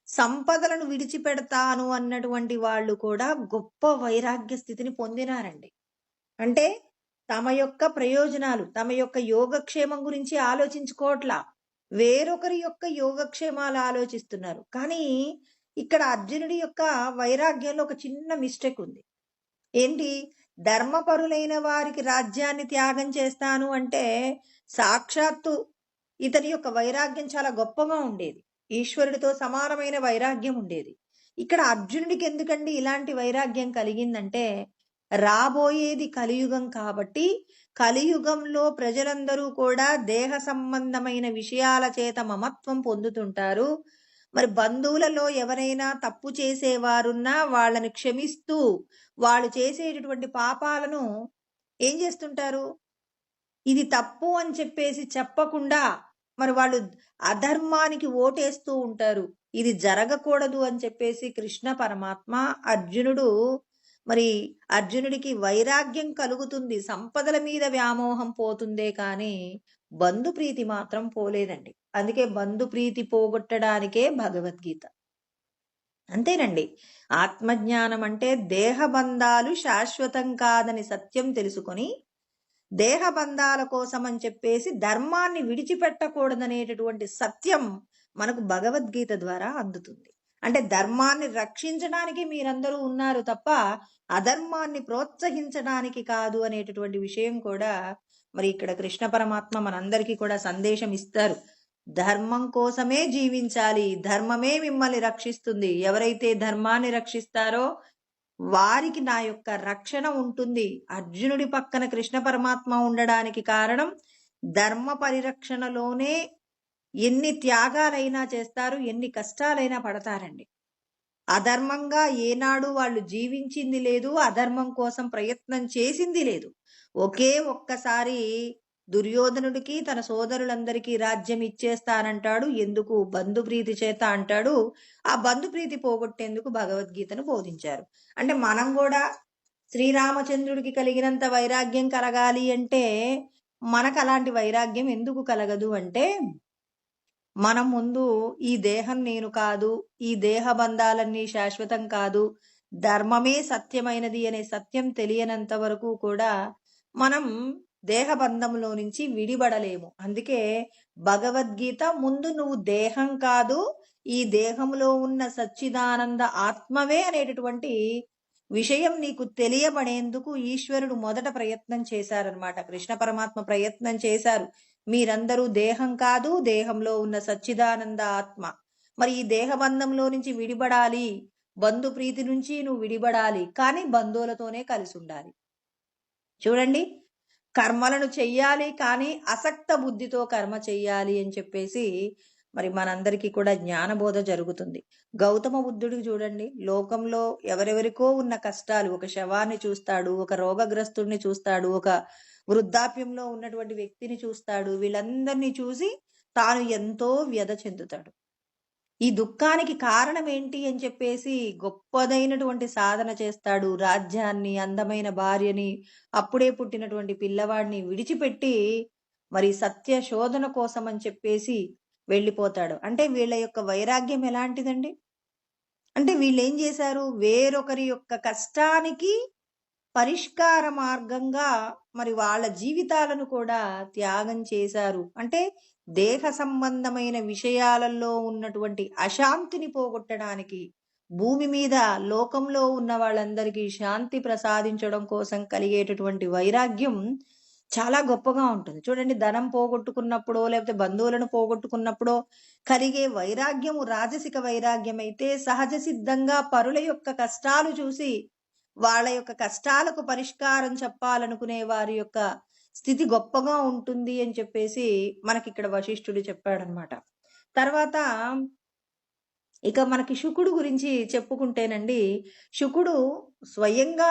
సంపదలను విడిచిపెడతాను అన్నటువంటి వాళ్ళు కూడా గొప్ప వైరాగ్య స్థితిని పొందినారండి. అంటే తమ యొక్క ప్రయోజనాలు, తమ యొక్క యోగక్షేమం గురించి ఆలోచించుకోవట్లా, వేరొకరి యొక్క యోగక్షేమాలు ఆలోచిస్తున్నారు. కానీ ఇక్కడ అర్జునుడి యొక్క వైరాగ్యంలో ఒక చిన్న మిస్టేక్ ఉంది. ఏంటి? ధర్మపరులైన వారికి రాజ్యాన్ని త్యాగం చేస్తాను అంటే సాక్షాత్తు ఇతని యొక్క వైరాగ్యం చాలా గొప్పగా ఉండేది, ఈశ్వరుడితో సమానమైన వైరాగ్యం ఉండేది. ఇక్కడ అర్జునుడికి ఎందుకండి ఇలాంటి వైరాగ్యం కలిగిందంటే, రాబోయేది కలియుగం కాబట్టి కలియుగంలో ప్రజలందరూ కూడా దేహ సంబంధమైన విషయాల చేత మమత్వం పొందుతుంటారు. మరి బంధువులలో ఎవరైనా తప్పు చేసేవారున్నా వాళ్ళని క్షమిస్తూ వాళ్ళు చేసేటటువంటి పాపాలను ఏం చేస్తుంటారు, ఇది తప్పు అని చెప్పేసి చెప్పకుండా మరి వాళ్ళు అధర్మానికి ఓటేస్తూ ఉంటారు. ఇది జరగకూడదు అని చెప్పేసి కృష్ణ పరమాత్మ అర్జునుడికి వైరాగ్యం కలుగుతుంది, సంపదల మీద వ్యామోహం పోతుందే కానీ బంధుప్రీతి మాత్రం పోలేదండి. అందుకే బంధుప్రీతి పోగొట్టడానికే భగవద్గీత. అంతేనండి. ఆత్మజ్ఞానం అంటే దేహబంధాలు శాశ్వతం కాదని సత్యం తెలుసుకొని దేహబంధాల కోసం అని చెప్పేసి ధర్మాన్ని విడిచిపెట్టకూడదనేటటువంటి సత్యం మనకు భగవద్గీత ద్వారా అందుతుంది. అంటే ధర్మాన్ని రక్షించడానికి మీరందరూ ఉన్నారు తప్ప అధర్మాన్ని ప్రోత్సహించడానికి కాదు అనేటటువంటి విషయం కూడా మరి ఇక్కడ కృష్ణ పరమాత్మ మనందరికీ కూడా సందేశం ఇస్తారు. ధర్మం కోసమే జీవించాలి, ధర్మమే మిమ్మల్ని రక్షిస్తుంది, ఎవరైతే ధర్మాన్ని రక్షిస్తారో వారికి నా యొక్క రక్షణ ఉంటుంది. అర్జునుడి పక్కన కృష్ణ పరమాత్మ ఉండడానికి కారణం ధర్మ పరిరక్షణలోనే ఎన్ని త్యాగాలైనా చేస్తారు, ఎన్ని కష్టాలైనా పడతారండి. అధర్మంగా ఏనాడు వాళ్ళు జీవించింది లేదు, అధర్మం కోసం ప్రయత్నం చేసింది లేదు. ఒక్కసారి దుర్యోధనుడికి తన సోదరులందరికీ రాజ్యం ఇచ్చేస్తానంటాడు. ఎందుకు? బంధుప్రీతి చేత అంటాడు. ఆ బంధుప్రీతి పోగొట్టేందుకు భగవద్గీతను బోధించారు. అంటే మనం కూడా శ్రీరామచంద్రుడికి కలిగినంత వైరాగ్యం కలగాలి అంటే మనకు అలాంటి వైరాగ్యం ఎందుకు కలగదు అంటే, మనం ముందు ఈ దేహం నేను కాదు, ఈ దేహ బంధాలన్నీ శాశ్వతం కాదు, ధర్మమే సత్యమైనది అనే సత్యం తెలియనంత వరకు కూడా మనం దేహబంధంలో నుంచి విడిపడలేము. అందుకే భగవద్గీత ముందు నువ్వు దేహం కాదు, ఈ దేహంలో ఉన్న సచ్చిదానంద ఆత్మవే అనేటటువంటి విషయం నీకు తెలియబడేందుకు ఈశ్వరుడు మొదట ప్రయత్నం చేశారనమాట. కృష్ణ పరమాత్మ ప్రయత్నం చేశారు. మీరందరూ దేహం కాదు, దేహంలో ఉన్న సచ్చిదానంద ఆత్మ. మరి ఈ దేహబంధంలో నుంచి విడిపడాలి, బంధు ప్రీతి నుంచి నువ్వు విడిపడాలి, కానీ బంధువులతోనే కలిసి ఉండాలి. చూడండి, కర్మలను చెయ్యాలి కానీ అసక్త బుద్ధితో కర్మ చెయ్యాలి అని చెప్పేసి మరి మనందరికీ కూడా జ్ఞానబోధ జరుగుతుంది. గౌతమ బుద్ధుడికి చూడండి, లోకంలో ఎవరెవరికో ఉన్న కష్టాలు, ఒక శవాన్ని చూస్తాడు, ఒక రోగగ్రస్తుడిని చూస్తాడు, ఒక వృద్ధాప్యంలో ఉన్నటువంటి వ్యక్తిని చూస్తాడు. వీళ్ళందరినీ చూసి తాను ఎంతో వ్యధ చెందుతాడు. ఈ దుఃఖానికి కారణం ఏంటి అని చెప్పేసి గొప్పదైనటువంటి సాధన చేస్తాడు. రాజ్యాన్ని, అందమైన భార్యని, అప్పుడే పుట్టినటువంటి పిల్లవాడిని విడిచిపెట్టి మరి సత్య శోధన కోసం అని చెప్పేసి వెళ్ళిపోతాడు. అంటే వీళ్ళ యొక్క వైరాగ్యం ఎలాంటిదండి అంటే, వీళ్ళు ఏం చేశారు, వేరొకరి యొక్క కష్టానికి పరిష్కార మార్గంగా మరి వాళ్ళ జీవితాలను కూడా త్యాగం చేశారు. అంటే దేహ సంబంధమైన విషయాలలో ఉన్నటువంటి అశాంతిని పోగొట్టడానికి, భూమి మీద లోకంలో ఉన్న వాళ్ళందరికీ శాంతి ప్రసాదించడం కోసం కలిగేటటువంటి వైరాగ్యం చాలా గొప్పగా ఉంటుంది. చూడండి, ధనం పోగొట్టుకున్నప్పుడో లేకపోతే బంధువులను పోగొట్టుకున్నప్పుడో కలిగే వైరాగ్యము రాజసిక వైరాగ్యం అయితే, సహజ సిద్ధంగా పరుల యొక్క కష్టాలు చూసి వాళ్ళ యొక్క కష్టాలకు పరిష్కారం చెప్పాలనుకునే వారి యొక్క స్థితి గొప్పగా ఉంటుంది అని చెప్పేసి మనకి ఇక్కడ వశిష్ఠుడు చెప్పాడనమాట. తర్వాత ఇక మనకి శుకుడు గురించి చెప్పుకుంటేనండి, శుకుడు స్వయంగా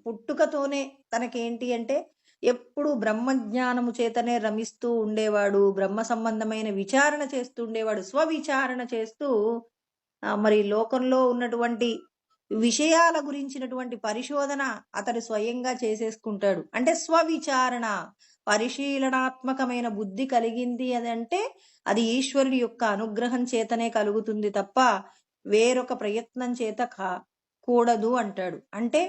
పుట్టుకతోనే తనకేంటి అంటే ఎప్పుడు బ్రహ్మజ్ఞానము చేతనే రమిస్తూ ఉండేవాడు, బ్రహ్మ సంబంధమైన విచారణ చేస్తూ ఉండేవాడు, స్వవిచారణ చేస్తూ మరి లోకంలో ఉన్నటువంటి విషయాల గురించినటువంటి పరిశోధన అతడు స్వయంగా చేసేసుకుంటాడు. అంటే స్వవిచారణ, పరిశీలనాత్మకమైన బుద్ధి కలిగింది అని అంటే అది ఈశ్వరుడి యొక్క అనుగ్రహం చేతనే కలుగుతుంది తప్ప వేరొక ప్రయత్నం చేత కూడదు అంటాడు. అంటే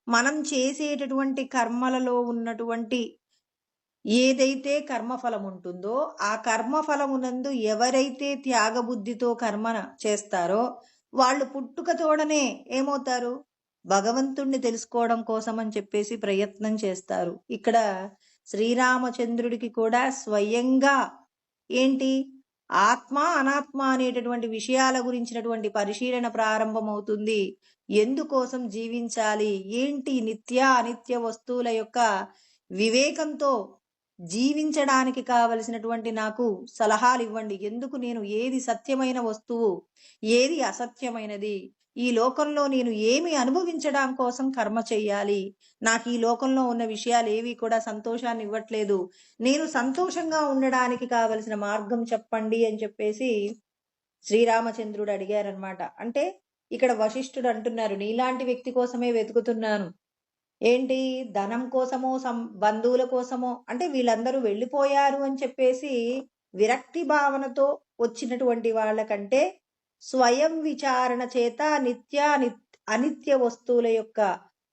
మనం చేసేటటువంటి కర్మలలో ఉన్నటువంటి ఏదైతే కర్మఫలం ఉంటుందో ఆ కర్మఫలమునందు ఎవరైతే త్యాగబుద్ధితో కర్మ చేస్తారో వాళ్ళు పుట్టుకతోడనే ఏమవుతారు, భగవంతుణ్ణి తెలుసుకోవడం కోసం అని చెప్పేసి ప్రయత్నం చేస్తారు. ఇక్కడ శ్రీరామచంద్రుడికి కూడా స్వయంగా ఏంటి ఆత్మ అనాత్మ అనేటటువంటి విషయాల గురించినటువంటి పరిశీలన ప్రారంభమవుతుంది. ఎందుకోసం జీవించాలి, ఏంటి నిత్య అనిత్య వస్తువుల యొక్క వివేకంతో జీవించడానికి కావలసినటువంటి నాకు సలహాలు ఇవ్వండి. ఎందుకు నేను ఏది సత్యమైన వస్తువు, ఏది అసత్యమైనది, ఈ లోకంలో నేను ఏమి అనుభవించడం కోసం కర్మ చెయ్యాలి, నాకు ఈ లోకంలో ఉన్న విషయాలు ఏవి కూడా సంతోషాన్ని ఇవ్వట్లేదు, నేను సంతోషంగా ఉండడానికి కావలసిన మార్గం చెప్పండి అని చెప్పేసి శ్రీరామచంద్రుడు అడిగారనమాట. అంటే ఇక్కడ వశిష్ఠుడు అంటున్నారు, నీలాంటి వ్యక్తి కోసమే వెతుకుతున్నాను. ఏంటి ధనం కోసమో బంధువుల కోసమో, అంటే వీళ్ళందరూ వెళ్ళిపోయారు అని చెప్పేసి విరక్తి భావనతో వచ్చినటువంటి వాళ్ళకంటే స్వయం విచారణ చేత నిత్య అనిత్య వస్తువుల యొక్క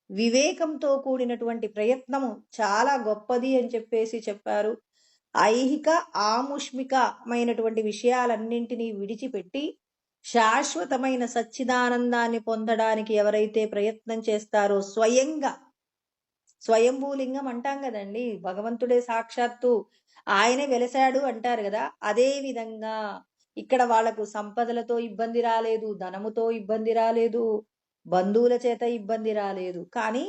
వివేకంతో కూడినటువంటి ప్రయత్నము చాలా గొప్పది అని చెప్పేసి చెప్పారు. ఐహిక ఆముష్మికమైనటువంటి విషయాలన్నింటినీ విడిచిపెట్టి శాశ్వతమైన సచ్చిదానందాన్ని పొందడానికి ఎవరైతే ప్రయత్నం చేస్తారో స్వయంభూలింగం అంటాం కదండి, భగవంతుడే సాక్షాత్తు ఆయనే వెలసాడు అంటారు కదా. అదే విధంగా ఇక్కడ వాళ్లకు సంపదలతో ఇబ్బంది రాలేదు, ధనముతో ఇబ్బంది రాలేదు, బంధువుల చేత ఇబ్బంది రాలేదు. కానీ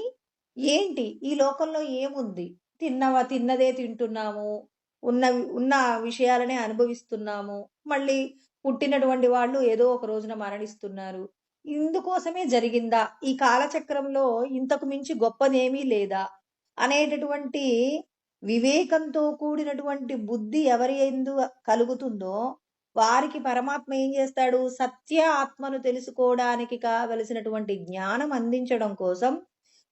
ఏంటి ఈ లోకంలో ఏముంది, తిన్నదే తింటున్నాము, ఉన్న విషయాలనే అనుభవిస్తున్నాము, మళ్ళీ పుట్టినటువంటి వాళ్ళు ఏదో ఒక రోజున మరణిస్తున్నారు. ఇందుకోసమే జరిగిందా, ఈ కాలచక్రంలో ఇంతకు మించి గొప్పదేమీ లేదా అనేటటువంటి వివేకంతో కూడినటువంటి బుద్ధి ఎవరి యందు కలుగుతుందో వారికి పరమాత్మ ఏం చేస్తాడు, సత్య ఆత్మను తెలుసుకోవడానికి కావలసినటువంటి జ్ఞానం అందించడం కోసం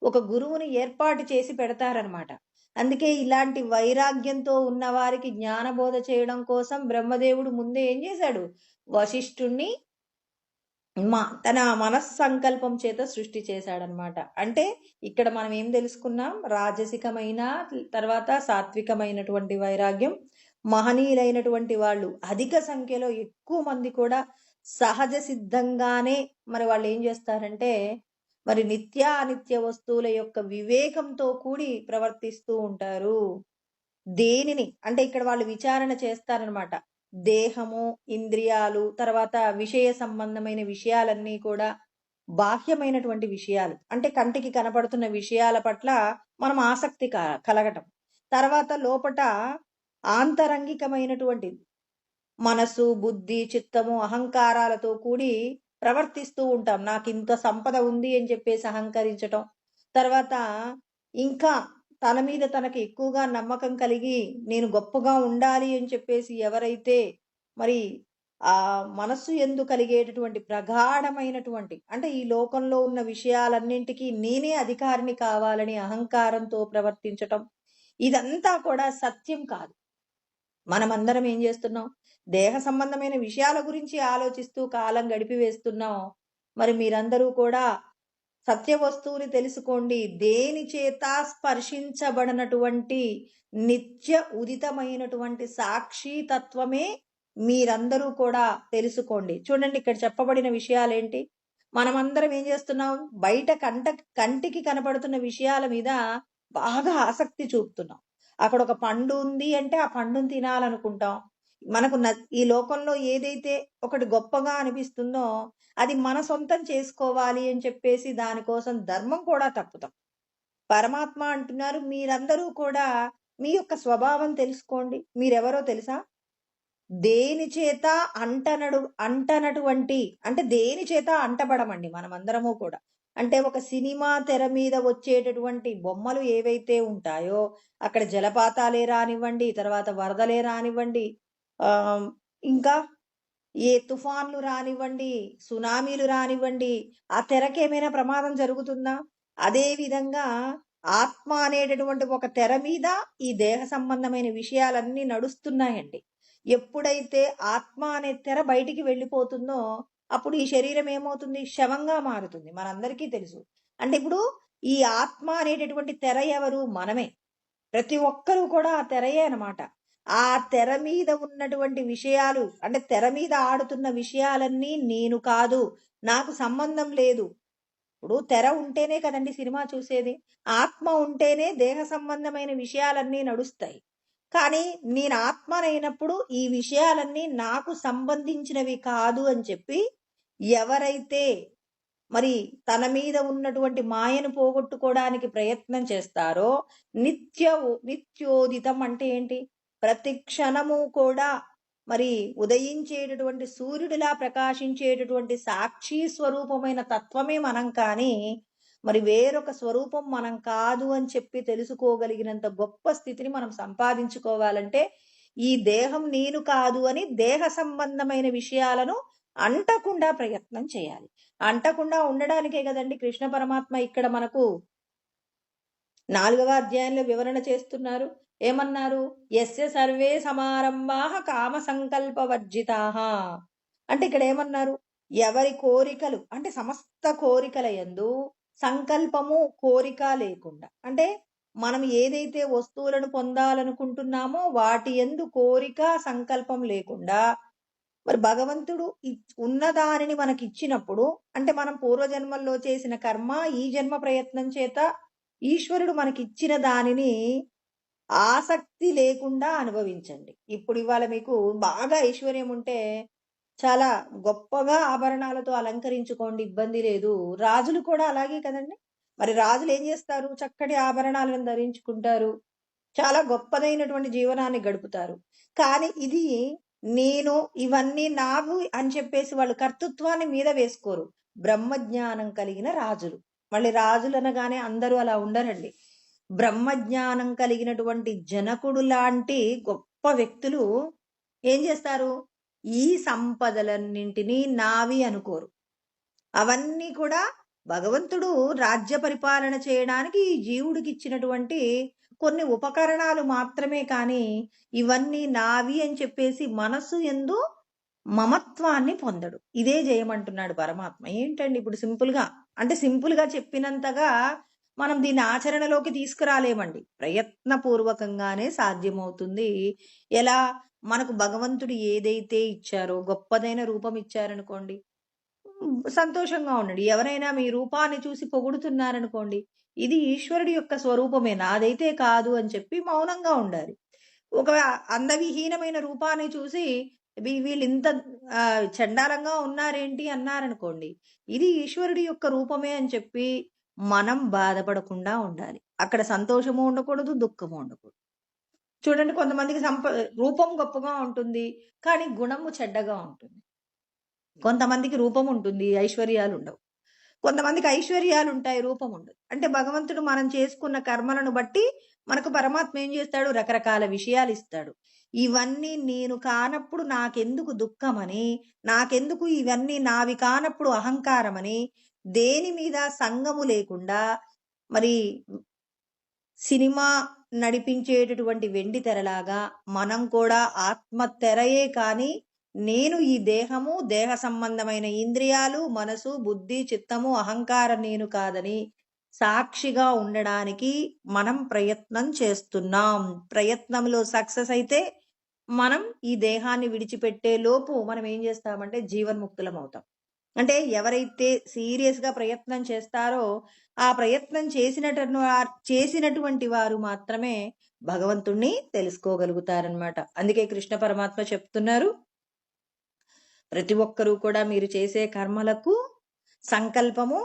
ఒక గురువుని ఏర్పాటు చేసి పెడతారనమాట. అందుకే ఇలాంటి వైరాగ్యంతో ఉన్న వారికి జ్ఞానబోధ చేయడం కోసం బ్రహ్మదేవుడు ముందే ఏం చేశాడు, వశిష్ఠుణ్ణి తన మనస్సంకల్పం చేత సృష్టి చేశాడనమాట. అంటే ఇక్కడ మనం ఏం తెలుసుకున్నాం, రాజసికమైన తర్వాత సాత్వికమైనటువంటి వైరాగ్యం, మహనీయులైనటువంటి వాళ్ళు అధిక సంఖ్యలో ఎక్కువ మంది కూడా సహజ సిద్ధంగానే మరి వాళ్ళు ఏం చేస్తారంటే మరి నిత్య అనిత్య వస్తువుల యొక్క వివేకంతో కూడి ప్రవర్తిస్తూ ఉంటారు. దేనిని అంటే ఇక్కడ వాళ్ళు విచారణ చేస్తారనమాట. దేహము, ఇంద్రియాలు, తర్వాత విషయ సంబంధమైన విషయాలన్నీ కూడా బాహ్యమైనటువంటి విషయాలు, అంటే కంటికి కనపడుతున్న విషయాల పట్ల మనం ఆసక్తి కలగటం, తర్వాత లోపట ఆంతరంగికమైనటువంటి మనసు, బుద్ధి, చిత్తము, అహంకారాలతో కూడి ప్రవర్తిస్తూ ఉంటాం. నాకు ఇంత సంపద ఉంది అని చెప్పేసి అహంకరించటం, తర్వాత ఇంకా తన మీద తనకి ఎక్కువగా నమ్మకం కలిగి నేను గొప్పగా ఉండాలి అని చెప్పేసి ఎవరైతే మరి ఆ మనస్సు ఎందు కలిగేటటువంటి ప్రగాఢమైనటువంటి, అంటే ఈ లోకంలో ఉన్న విషయాలన్నింటికీ నేనే అధికారిని కావాలని అహంకారంతో ప్రవర్తించటం, ఇదంతా కూడా సత్యం కాదు. మనమందరం ఏం చేస్తున్నాం, దేహ సంబంధమైన విషయాల గురించి ఆలోచిస్తూ కాలం గడిపివేస్తున్నాం. మరి మీరందరూ కూడా సత్య వస్తువుని తెలుసుకోండి. దేని చేత స్పర్శించబడినటువంటి నిత్య ఉదితమైనటువంటి సాక్షి తత్వమే మీరందరూ కూడా తెలుసుకోండి. చూడండి ఇక్కడ చెప్పబడిన విషయాలేంటి, మనమందరం ఏం చేస్తున్నాం, బయట కంటికి కనపడుతున్న విషయాల మీద బాగా ఆసక్తి చూపుతున్నాం. అక్కడ ఒక పండు ఉంది అంటే ఆ పండుని తినాలనుకుంటాం. మనకు ఈ లోకంలో ఏదైతే ఒకటి గొప్పగా అనిపిస్తుందో అది మన సొంతం చేసుకోవాలి అని చెప్పేసి దానికోసం ధర్మం కూడా తప్పుతాం. పరమాత్మ అంటున్నారు, మీరందరూ కూడా మీ యొక్క స్వభావం తెలుసుకోండి. మీరెవరో తెలుసా, దేని చేత అంటనటువంటి, అంటే దేని చేత అంటబడమండి మనమందరము కూడా. అంటే ఒక సినిమా తెర మీద వచ్చేటటువంటి బొమ్మలు ఏవైతే ఉంటాయో, అక్కడ జలపాతాలే రానివ్వండి, తర్వాత వరదలే రానివ్వండి, ఇంకా ఏ తుఫాన్లు రానివ్వండి, సునామీలు రానివ్వండి, ఆ తెరకేమైనా ప్రమాదం జరుగుతుందా? అదే విధంగా ఆత్మ అనేటటువంటి ఒక తెర మీద ఈ దేహ సంబంధమైన విషయాలన్నీ నడుస్తున్నాయండి. ఎప్పుడైతే ఆత్మ అనే తెర బయటికి వెళ్ళిపోతుందో అప్పుడు ఈ శరీరం ఏమవుతుంది? శవంగా మారుతుంది. మనందరికీ తెలుసు. అంటే ఇప్పుడు ఈ ఆత్మ అనేటటువంటి తెర ఎవరు? మనమే. ప్రతి ఒక్కరూ కూడా ఆ తెరయే అన్నమాట. ఆ తెర మీద ఉన్నటువంటి విషయాలు, అంటే తెర మీద ఆడుతున్న విషయాలన్నీ నేను కాదు, నాకు సంబంధం లేదు. ఇప్పుడు తెర ఉంటేనే కదండి సినిమా చూసేది. ఆత్మ ఉంటేనే దేహ సంబంధమైన విషయాలన్నీ నడుస్తాయి. కానీ నేను ఆత్మనైనప్పుడు ఈ విషయాలన్నీ నాకు సంబంధించినవి కాదు అని చెప్పి ఎవరైతే మరి తన మీద ఉన్నటువంటి మాయను పోగొట్టుకోవడానికి ప్రయత్నం చేస్తారో, నిత్యోదితం అంటే ఏంటి? ప్రతి క్షణము కూడా మరి ఉదయించేటటువంటి సూర్యుడిలా ప్రకాశించేటటువంటి సాక్షి స్వరూపమైన తత్వమే మనం కానీ మరి వేరొక స్వరూపం మనం కాదు అని చెప్పి తెలుసుకోగలిగినంత గొప్ప స్థితిని మనం సంపాదించుకోవాలంటే ఈ దేహం నేను కాదు అని దేహ సంబంధమైన విషయాలను అంటకుండా ప్రయత్నం చేయాలి. అంటకుండా ఉండడానికే కదండి కృష్ణ పరమాత్మ ఇక్కడ మనకు 4వ అధ్యాయంలో వివరణ చేస్తున్నారు. ఏమన్నారు? యస్య సర్వే సమారంభాః కామ సంకల్ప వర్జితాః. అంటే ఇక్కడ ఏమన్నారు? ఎవరి కోరికలు, అంటే సమస్త కోరికల యందు సంకల్పము, కోరిక లేకుండా, అంటే మనం ఏదైతే వస్తువులను పొందాలనుకుంటున్నామో వాటి యందు కోరిక, సంకల్పం లేకుండా మరి భగవంతుడు ఉన్న దానిని మనకిచ్చినప్పుడు, అంటే మనం పూర్వజన్మల్లో చేసిన కర్మ, ఈ జన్మ ప్రయత్నం చేత ఈశ్వరుడు మనకిచ్చిన దానిని ఆసక్తి లేకుండా అనుభవించండి. ఇప్పుడు ఇవాళ మీకు బాగా ఐశ్వర్యం ఉంటే చాలా గొప్పగా ఆభరణాలతో అలంకరించుకోండి, ఇబ్బంది లేదు. రాజులు కూడా అలాగే కదండి. మరి రాజులు ఏం చేస్తారు? చక్కటి ఆభరణాలను ధరించుకుంటారు, చాలా గొప్పదైనటువంటి జీవనాన్ని గడుపుతారు. కానీ ఇది నేను, ఇవన్నీ నావు అని చెప్పేసి వాళ్ళు కర్తృత్వాన్ని మీద వేసుకోరు. బ్రహ్మజ్ఞానం కలిగిన రాజులు, మళ్ళీ రాజులు అనగానే అందరూ అలా ఉండరండి. బ్రహ్మజ్ఞానం కలిగినటువంటి జనకుడు లాంటి గొప్ప వ్యక్తులు ఏం చేస్తారు? ఈ సంపదలన్నింటినీ నావి అనుకోరు. అవన్నీ కూడా భగవంతుడు రాజ్య పరిపాలన చేయడానికి ఈ జీవుడికి ఇచ్చినటువంటి కొన్ని ఉపకరణాలు మాత్రమే. కానీ ఇవన్నీ నావి అని చెప్పేసి మనసు యందు మమత్వాన్ని పొందడు. ఇదే జయమంటున్నాడు పరమాత్మ. ఏంటండి ఇప్పుడు సింపుల్ గా చెప్పినంతగా మనం దీన్ని ఆచరణలోకి తీసుకురాలేమండి. ప్రయత్నపూర్వకంగానే సాధ్యమవుతుంది. ఎలా? మనకు భగవంతుడు ఏదైతే ఇచ్చారో, గొప్పదైన రూపం ఇచ్చారనుకోండి, సంతోషంగా ఉండండి. ఎవరైనా మీ రూపాన్ని చూసి పొగుడుతున్నారనుకోండి, ఇది ఈశ్వరుడి యొక్క స్వరూపమే, నాదైతే కాదు అని చెప్పి మౌనంగా ఉండాలి. ఒక అందవిహీనమైన రూపాన్ని చూసి వీళ్ళు ఇంత చండాలంగా ఉన్నారేంటి అన్నారనుకోండి, ఇది ఈశ్వరుడి యొక్క రూపమే అని చెప్పి మనం బాధపడకుండా ఉండాలి. అక్కడ సంతోషము ఉండకూడదు, దుఃఖము ఉండకూడదు. చూడండి, కొంతమందికి రూపం గొప్పగా ఉంటుంది కానీ గుణము చెడ్డగా ఉంటుంది. కొంతమందికి రూపం ఉంటుంది, ఐశ్వర్యాలు ఉండవు. కొంతమందికి ఐశ్వర్యాలు ఉంటాయి, రూపం ఉండదు. అంటే భగవంతుడు మనం చేసుకున్న కర్మలను బట్టి మనకు పరమాత్మ ఏం చేస్తాడు? రకరకాల విషయాలు ఇస్తాడు. ఇవన్నీ నేను కానప్పుడు నాకెందుకు దుఃఖమని, నాకెందుకు ఇవన్నీ నావి కానప్పుడు అహంకారమని, దేని మీద సంగము లేకుండా మరి సినిమా నడిపించేటటువంటి వెండి తెరలాగా మనం కూడా ఆత్మ తెరయే కానీ నేను ఈ దేహము, దేహ సంబంధమైన ఇంద్రియాలు, మనసు, బుద్ధి, చిత్తము, అహంకారం నేను కాదని సాక్షిగా ఉండడానికి మనం ప్రయత్నం చేస్తున్నాం. ప్రయత్నంలో సక్సెస్ అయితే మనం ఈ దేహాన్ని విడిచిపెట్టే లోపు మనం ఏం చేస్తామంటే జీవన్ముక్తులం అవుతాం. అంటే ఎవరైతే సీరియస్ గా ప్రయత్నం చేస్తారో ఆ ప్రయత్నం చేసినటువంటి వారు మాత్రమే భగవంతుణ్ణి తెలుసుకోగలుగుతారనమాట. అందుకే కృష్ణ పరమాత్మ చెప్తున్నారు, ప్రతి ఒక్కరూ కూడా మీరు చేసే కర్మలకు సంకల్పము,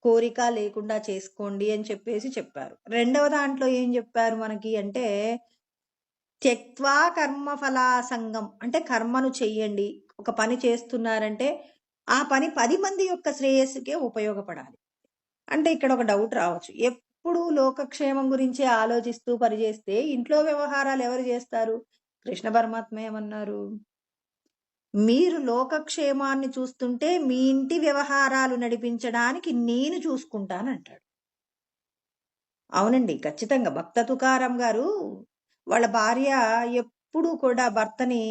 కోరిక లేకుండా చేసుకోండి అని చెప్పేసి చెప్పారు. రెండవ దాంట్లో ఏం చెప్పారు మనకి అంటే త్యక్త్వా కర్మఫలాసంగం, అంటే కర్మను చెయ్యండి. ఒక పని చేస్తున్నారంటే ఆ పని 10 మంది యొక్క శ్రేయస్సుకే ఉపయోగపడాలి. అంటే ఇక్కడ ఒక డౌట్ రావచ్చు. ఎప్పుడు లోకక్షేమం గురించే ఆలోచిస్తూ పనిచేస్తే ఇంట్లో వ్యవహారాలు ఎవరు చేస్తారు? కృష్ణ పరమాత్మ ఏమన్నారు? మీరు లోకక్షేమాన్ని చూస్తుంటే మీ ఇంటి వ్యవహారాలు నడిపించడానికి నేను చూసుకుంటానంటాడు. అవునండి. ఖచ్చితంగా. భక్త తుకారాం గారు వాళ్ళ భార్య ఎప్పుడూ కూడా భర్తని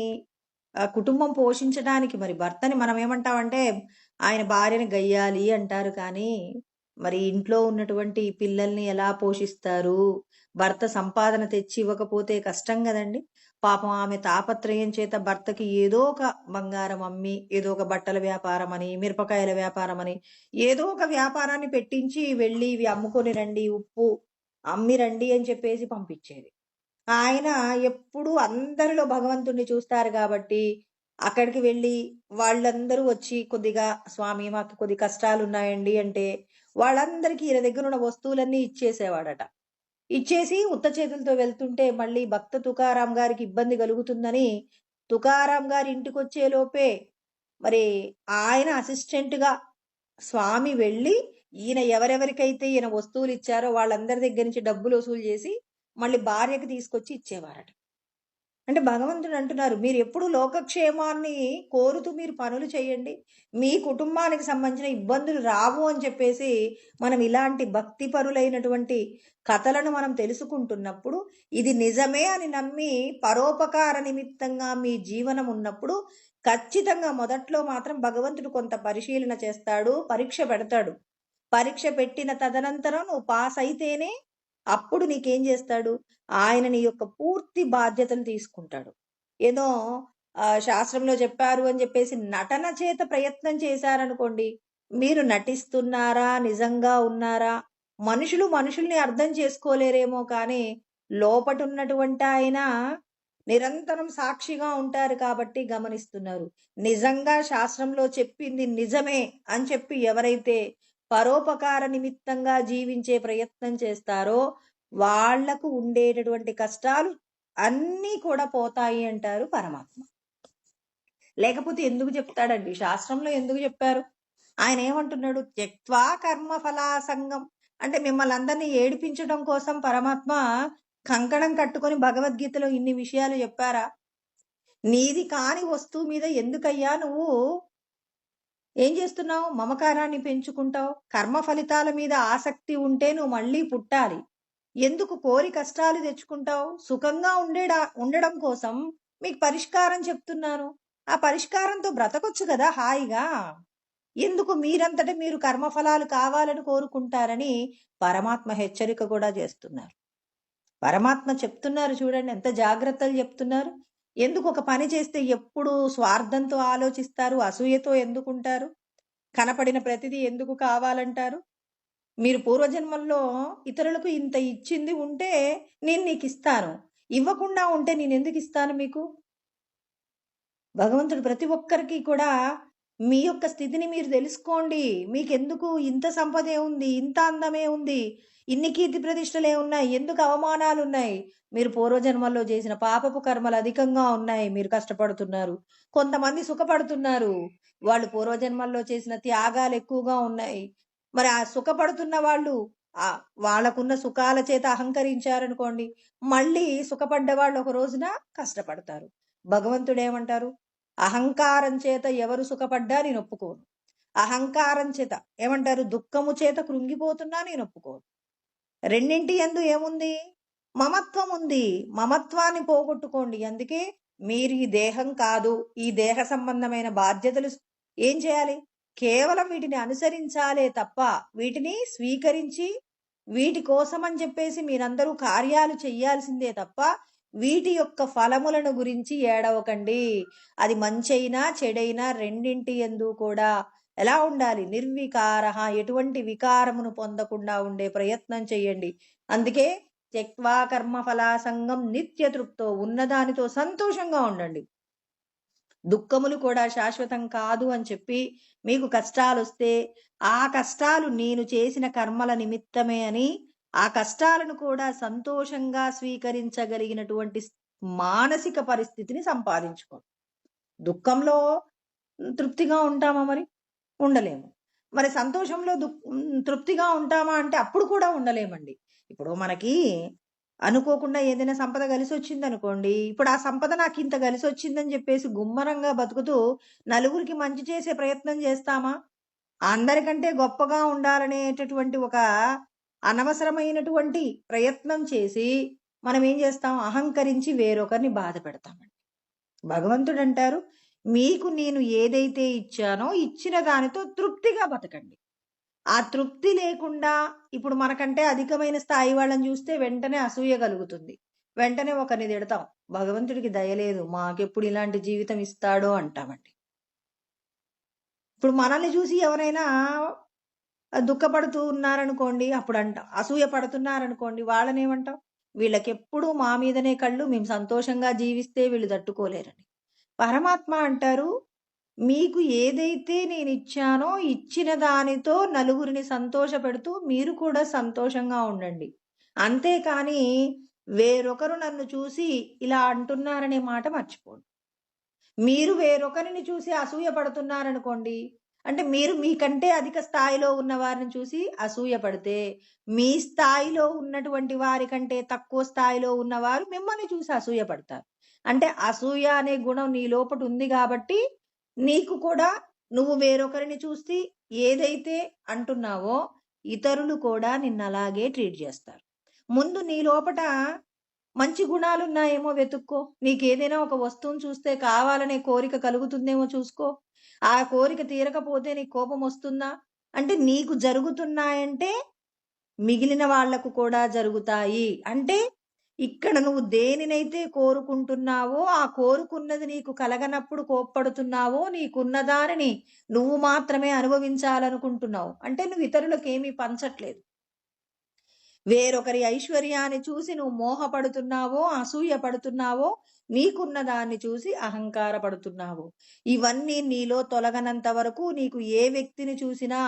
కుటుంబం పోషించడానికి మరి భర్తని మనం ఏమంటామంటే ఆయన భార్యని గయ్యాలి అంటారు కానీ, మరి ఇంట్లో ఉన్నటువంటి పిల్లల్ని ఎలా పోషిస్తారు? భర్త సంపాదన తెచ్చి ఇవ్వకపోతే కష్టం గదండీ! పాపం ఆమె తాపత్రయం చేత భర్తకి ఏదో ఒక బంగారం అమ్మి, ఏదో ఒక బట్టల వ్యాపారమని, మిరపకాయల వ్యాపారమని, ఏదో ఒక వ్యాపారాన్ని పెట్టించి వెళ్ళి ఇవి అమ్ముకొని రండి, ఉప్పు అమ్మి రండి అని చెప్పేసి పంపించేది. ఆయన ఎప్పుడూ అందరిలో భగవంతుడిని చూస్తారు గాబట్టి, అక్కడికి వెళ్ళి వాళ్ళందరూ వచ్చి కొద్దిగా స్వామి మాకు కొద్ది కష్టాలున్నాయండి అంటే, వాళ్ళందరికీ ఈయన దగ్గరున్న వస్తువులన్నీ ఇచ్చేసేవాడట. ఇచ్చేసి ఉత్త చేతులతో వెళ్తుంటే మళ్ళీ భక్త తుకారాం గారికి ఇబ్బంది కలుగుతుందని, తుకారాం గారి ఇంటికొచ్చే లోపే మరి ఆయన అసిస్టెంట్‌గా స్వామి వెళ్ళి, ఈయన ఎవరెవరికైతే ఈయన వస్తువులిచ్చారో వాళ్ళందరి దగ్గర నుంచి డబ్బులు వసూలు చేసి, మళ్ళీ భార్యకి తీసుకొచ్చి ఇచ్చేవారట. అంటే భగవంతుడు అంటున్నారు, మీరెప్పుడు లోకక్షేమాన్ని కోరుతూ మీరు పనులు చేయండి. మీ కుటుంబానికి సంబంధించిన ఇబ్బందులు రావు అని చెప్పేసి, మనం ఇలాంటి భక్తిపరులైనటువంటి కథలను మనం తెలుసుకుంటున్నప్పుడు, ఇది నిజమే అని నమ్మి పరోపకార నిమిత్తంగా మీ జీవనం ఉన్నప్పుడు, ఖచ్చితంగా మొదట్లో మాత్రం భగవంతుడు కొంత పరిశీలన చేస్తాడు, పరీక్ష పెడతాడు. పరీక్ష పెట్టిన తదనంతరం నువ్వు పాస్ అయితేనే అప్పుడు నీకేం చేస్తాడు? ఆయన నీ యొక్క పూర్తి బాధ్యతలు తీసుకుంటాడు. ఏదో శాస్త్రంలో చెప్పారు అని చెప్పేసి నటన చేత ప్రయత్నం చేశారనుకోండి, మీరు నటిస్తున్నారా? నిజంగా ఉన్నారా? మనుషులు మనుషుల్ని అర్థం చేసుకోలేరేమో కానీ, లోపటున్నటువంటి ఆయన నిరంతరం సాక్షిగా ఉంటారు కాబట్టి గమనిస్తున్నారు. నిజంగా శాస్త్రంలో చెప్పింది నిజమే అని చెప్పి ఎవరైతే పరోపకార నిమిత్తంగా జీవించే ప్రయత్నం చేస్తారో వాళ్లకు ఉండేటటువంటి కష్టాలు అన్నీ కూడా పోతాయి అంటారు పరమాత్మ. లేకపోతే ఎందుకు చెప్తాడండి? శాస్త్రంలో ఎందుకు చెప్పారు? ఆయన ఏమంటున్నాడు? త్యక్త్వా కర్మఫలాసంగం అంటే మిమ్మల్ని అందరినీ ఏడిపించడం కోసం పరమాత్మ కంకణం కట్టుకొని భగవద్గీతలో ఇన్ని విషయాలు చెప్పారా? నీది కాని వస్తువు మీద ఎందుకయ్యా నువ్వు ఏం చేస్తున్నావు? మమకారాన్ని పెంచుకుంటావు. కర్మ ఫలితాల మీద ఆసక్తి ఉంటే నువ్వు మళ్ళీ పుట్టాలి. ఎందుకు కోరి కష్టాలు తెచ్చుకుంటావు? సుఖంగా ఉండడం కోసం మీకు పరిష్కారం చెప్తున్నాను. ఆ పరిష్కారంతో బ్రతకొచ్చు కదా హాయిగా. ఎందుకు మీరంతట మీరు కర్మఫలాలు కావాలని కోరుకుంటారని పరమాత్మ హెచ్చరిక కూడా చేస్తున్నారు. పరమాత్మ చెప్తున్నారు చూడండి, ఎంత జాగ్రత్తలు చెప్తున్నారు. ఎందుకు ఒక పని చేస్తే ఎప్పుడు స్వార్థంతో ఆలోచిస్తారు? అసూయతో ఎందుకుంటారు? కనపడిన ప్రతిదీ ఎందుకు కావాలంటారు? మీరు పూర్వజన్మల్లో ఇతరులకు ఇంత ఇచ్చింది ఉంటే నేను నీకు ఇస్తాను, ఇవ్వకుండా ఉంటే నేను ఎందుకు ఇస్తాను మీకు? భగవంతుడు ప్రతి ఒక్కరికి కూడా మీ యొక్క స్థితిని మీరు తెలుసుకోండి. మీకెందుకు ఇంత సంపదే ఉంది, ఇంత అందమే ఉంది, ఇన్ని కీర్తి ప్రతిష్టలే ఉన్నాయి, ఎందుకు అవమానాలు ఉన్నాయి? మీరు పూర్వజన్మల్లో చేసిన పాపపు కర్మలు అధికంగా ఉన్నాయి, మీరు కష్టపడుతున్నారు. కొంతమంది సుఖపడుతున్నారు, వాళ్ళు పూర్వజన్మల్లో చేసిన త్యాగాలు ఎక్కువగా ఉన్నాయి. మరి ఆ సుఖపడుతున్న వాళ్ళు వాళ్ళకున్న సుఖాల చేత అహంకరించారనుకోండి, మళ్ళీ సుఖపడ్డ వాళ్ళు ఒక రోజున కష్టపడతారు. భగవంతుడు ఏమంటారు? అహంకారం చేత ఎవరు సుఖపడ్డా నేను ఒప్పుకోను. అహంకారం చేత ఏమంటారు? దుఃఖము చేత కృంగిపోతున్నా నేను ఒప్పుకోను. రెండింటి యందు ఏముంది? మమత్వం ఉంది. మమత్వాన్ని పోగొట్టుకోండి. అందుకే మీరు ఈ దేహం కాదు, ఈ దేహ సంబంధమైన బాధ్యతలు ఏం చేయాలి? కేవలం వీటిని అనుసరించాలే తప్ప వీటిని స్వీకరించి వీటి కోసం అని చెప్పేసి మీరందరూ కార్యాలు చెయ్యాల్సిందే తప్ప వీటి యొక్క ఫలములను గురించి ఏడవకండి. అది మంచైనా చెడైనా రెండింటి యందు కూడా ఎలా ఉండాలి? నిర్వికారః, ఎటువంటి వికారమును పొందకుండా ఉండే ప్రయత్నం చెయ్యండి. అందుకే త్యక్త్వా కర్మఫలాసంగం నిత్యతృప్తో, ఉన్నదానితో సంతోషంగా ఉండండి. దుఃఖములు కూడా శాశ్వతం కాదు అని చెప్పి మీకు కష్టాలు వస్తే ఆ కష్టాలు నేను చేసిన కర్మల నిమిత్తమే అని ఆ కష్టాలను కూడా సంతోషంగా స్వీకరించగలిగినటువంటి మానసిక పరిస్థితిని సంపాదించుకోండి. దుఃఖంలో తృప్తిగా ఉంటామా? మరి ఉండలేము. మరి సంతోషంలో తృప్తిగా ఉంటామా అంటే అప్పుడు కూడా ఉండలేమండి. ఇప్పుడు మనకి అనుకోకుండా ఏదైనా సంపద కలిసొచ్చిందనుకోండి, ఇప్పుడు ఆ సంపద నాకింత కలిసొచ్చిందని చెప్పేసి గుమ్మరంగా బతుకుతూ నలుగురికి మంచి చేసే ప్రయత్నం చేస్తామా? అందరికంటే గొప్పగా ఉండాలనేటటువంటి ఒక అనవసరమైనటువంటి ప్రయత్నం చేసి మనం ఏం చేస్తాం? అహంకరించి వేరొకరిని బాధ పెడతామండి. భగవంతుడంటారు, మీకు నేను ఏదైతే ఇచ్చానో ఇచ్చిన దానితో తృప్తిగా బతకండి. ఆ తృప్తి లేకుండా ఇప్పుడు మనకంటే అధికమైన స్థాయి వాళ్ళని చూస్తే వెంటనే అసూయ కలుగుతుంది. వెంటనే ఒకరిని తిడతాం. భగవంతుడికి దయ లేదు. మాకెప్పుడు ఇలాంటి జీవితం ఇస్తాడో అంటామండి. ఇప్పుడు మనల్ని చూసి ఎవరైనా దుఃఖపడుతూ ఉన్నారనుకోండి, అప్పుడు అంటాం. అసూయ పడుతున్నారనుకోండి, వాళ్ళనేమంటాం? వీళ్ళకెప్పుడు మా మీదనే కళ్ళు, మేము సంతోషంగా జీవిస్తే వీళ్ళు తట్టుకోలేరని. పరమాత్మ అంటారు, మీకు ఏదైతే నేనిచ్చానో ఇచ్చిన దానితో నలుగురిని సంతోషపెడుతూ మీరు కూడా సంతోషంగా ఉండండి. అంతేకాని వేరొకరు నన్ను చూసి ఇలా అంటున్నారనే మాట మర్చిపోండి. మీరు వేరొకరిని చూసి అసూయ పడుతున్నారనుకోండి, అంటే మీరు మీకంటే అధిక స్థాయిలో ఉన్న వారిని చూసి అసూయ పడితే, మీ స్థాయిలో ఉన్నటువంటి వారికంటే తక్కువ స్థాయిలో ఉన్నవారు మిమ్మల్ని చూసి అసూయ పడతారు. అంటే అసూయ అనే గుణం నీ లోపట ఉంది కాబట్టి నీకు కూడా నువ్వు వేరొకరిని చూసి ఏదైతే అంటున్నావో ఇతరులు కూడా నిన్నలాగే ట్రీట్ చేస్తారు. ముందు నీ లోపట మంచి గుణాలున్నాయేమో వెతుక్కో. నీకేదైనా ఒక వస్తువును చూస్తే కావాలనే కోరిక కలుగుతుందేమో చూసుకో. ఆ కోరిక తీరకపోతే నీకు కోపం వస్తుందా? అంటే నీకు జరుగుతున్నాయంటే మిగిలిన వాళ్లకు కూడా జరుగుతాయి. అంటే ఇక్కడ నువ్వు దేనినైతే కోరుకుంటున్నావో ఆ కోరుకున్నది నీకు కలగనప్పుడు కోప్పడుతున్నావో, నీకున్న దానిని నువ్వు మాత్రమే అనుభవించాలనుకుంటున్నావు. అంటే నువ్వు ఇతరులకు ఏమీ పంచట్లేదు. వేరొకరి ఐశ్వర్యాన్ని చూసి నువ్వు మోహపడుతున్నావో, అసూయ పడుతున్నావో, నీకున్న దాన్ని చూసి అహంకార పడుతున్నావు. ఇవన్నీ నీలో తొలగనంత వరకు నీకు ఏ వ్యక్తిని చూసినా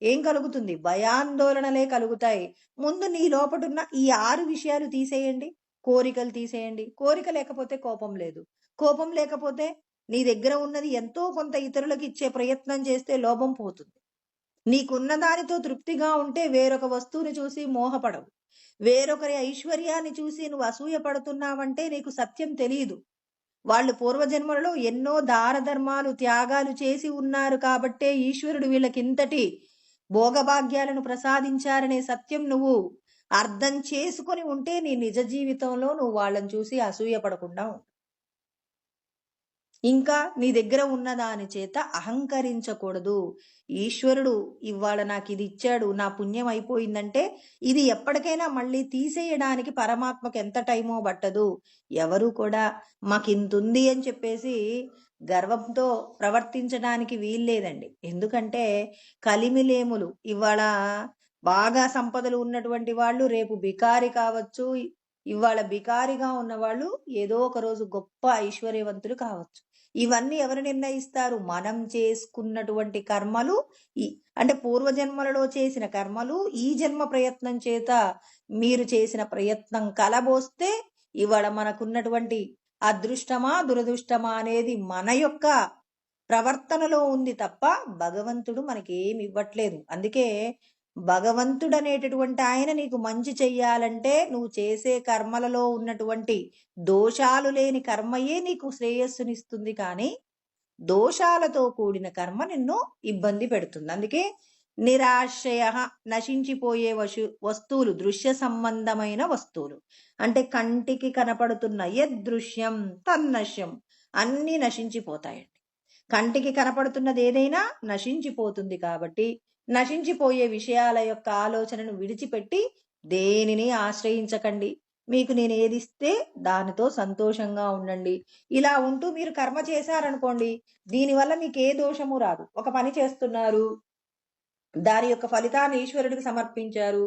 ఏం కలుగుతుంది? భయాందోళనలే కలుగుతాయి. ముందు నీ లోపటున్న ఈ 6 విషయాలు తీసేయండి. కోరికలు తీసేయండి. కోరిక లేకపోతే కోపం లేదు. కోపం లేకపోతే నీ దగ్గర ఉన్నది ఎంతో కొంత ఇతరులకు ఇచ్చే ప్రయత్నం చేస్తే లోభం పోతుంది. నీకున్న దానితో తృప్తిగా ఉంటే వేరొక వస్తువుని చూసి మోహపడవు. వేరొకరి ఐశ్వర్యాన్ని చూసి నువ్వు అసూయ పడుతున్నావంటే నీకు సత్యం తెలియదు. వాళ్ళు పూర్వజన్మలలో ఎన్నో దారధర్మాలు, త్యాగాలు చేసి ఉన్నారు కాబట్టే ఈశ్వరుడు వీళ్ళకింతటి భోగభాగ్యాలను ప్రసాదించారనే సత్యం నువ్వు అర్థం చేసుకొని ఉంటే నీ నిజ జీవితంలో నువ్వు వాళ్ళని చూసి అసూయ పడకుండా ఉంటావు. ఇంకా నీ దగ్గర ఉన్న దాని చేత అహంకరించకూడదు. ఈశ్వరుడు ఇవాళ నాకు ఇది ఇచ్చాడు, నా పుణ్యం అయిపోయిందంటే ఇది ఎప్పటికైనా మళ్ళీ తీసేయడానికి పరమాత్మకు ఎంత టైమో పట్టదు. ఎవరు కూడా మాకింతుంది అని చెప్పేసి గర్వంతో ప్రవర్తించడానికి వీల్లేదండి. ఎందుకంటే కలిమిలేములు ఇవాళ బాగా సంపదలు ఉన్నటువంటి వాళ్ళు రేపు బికారి కావచ్చు. ఇవాళ బికారిగా ఉన్నవాళ్ళు ఏదో ఒక రోజు గొప్ప ఐశ్వర్యవంతులు కావచ్చు. ఇవన్నీ ఎవరు నిర్ణయిస్తారు? మనం చేసుకున్నటువంటి కర్మలు, అంటే పూర్వజన్మలలో చేసిన కర్మలు, ఈ జన్మ ప్రయత్నం చేత మీరు చేసిన ప్రయత్నం కలబోస్తే ఇవాళ మనకున్నటువంటి అదృష్టమా దురదృష్టమా అనేది మన యొక్క ప్రవర్తనలో ఉంది తప్ప భగవంతుడు మనకి ఏమి ఇవ్వట్లేదు. అందుకే భగవంతుడు అనేటటువంటి ఆయన నీకు మంచి చెయ్యాలంటే నువ్వు చేసే కర్మలలో ఉన్నటువంటి దోషాలు లేని కర్మయే నీకు శ్రేయస్సునిస్తుంది. కానీ దోషాలతో కూడిన కర్మ నిన్ను ఇబ్బంది పెడుతుంది. అందుకే నిరాశ్రయ, నశించిపోయే వస్తువులు, దృశ్య సంబంధమైన వస్తువులు అంటే కంటికి కనపడుతున్న యదృశ్యం తన్నశ్యం అన్నీ నశించిపోతాయండి. కంటికి కనపడుతున్నది ఏదైనా నశించిపోతుంది. కాబట్టి నశించిపోయే విషయాల యొక్క ఆలోచనను విడిచిపెట్టి దేనిని ఆశ్రయించకండి. మీకు నేను ఏదిస్తే దానితో సంతోషంగా ఉండండి. ఇలా ఉంటూ మీరు కర్మ చేశారనుకోండి, దీనివల్ల మీకు ఏ దోషము రాదు. ఒక పని చేస్తున్నారు, దాని యొక్క ఫలితాన్ని ఈశ్వరుడికి సమర్పించారు.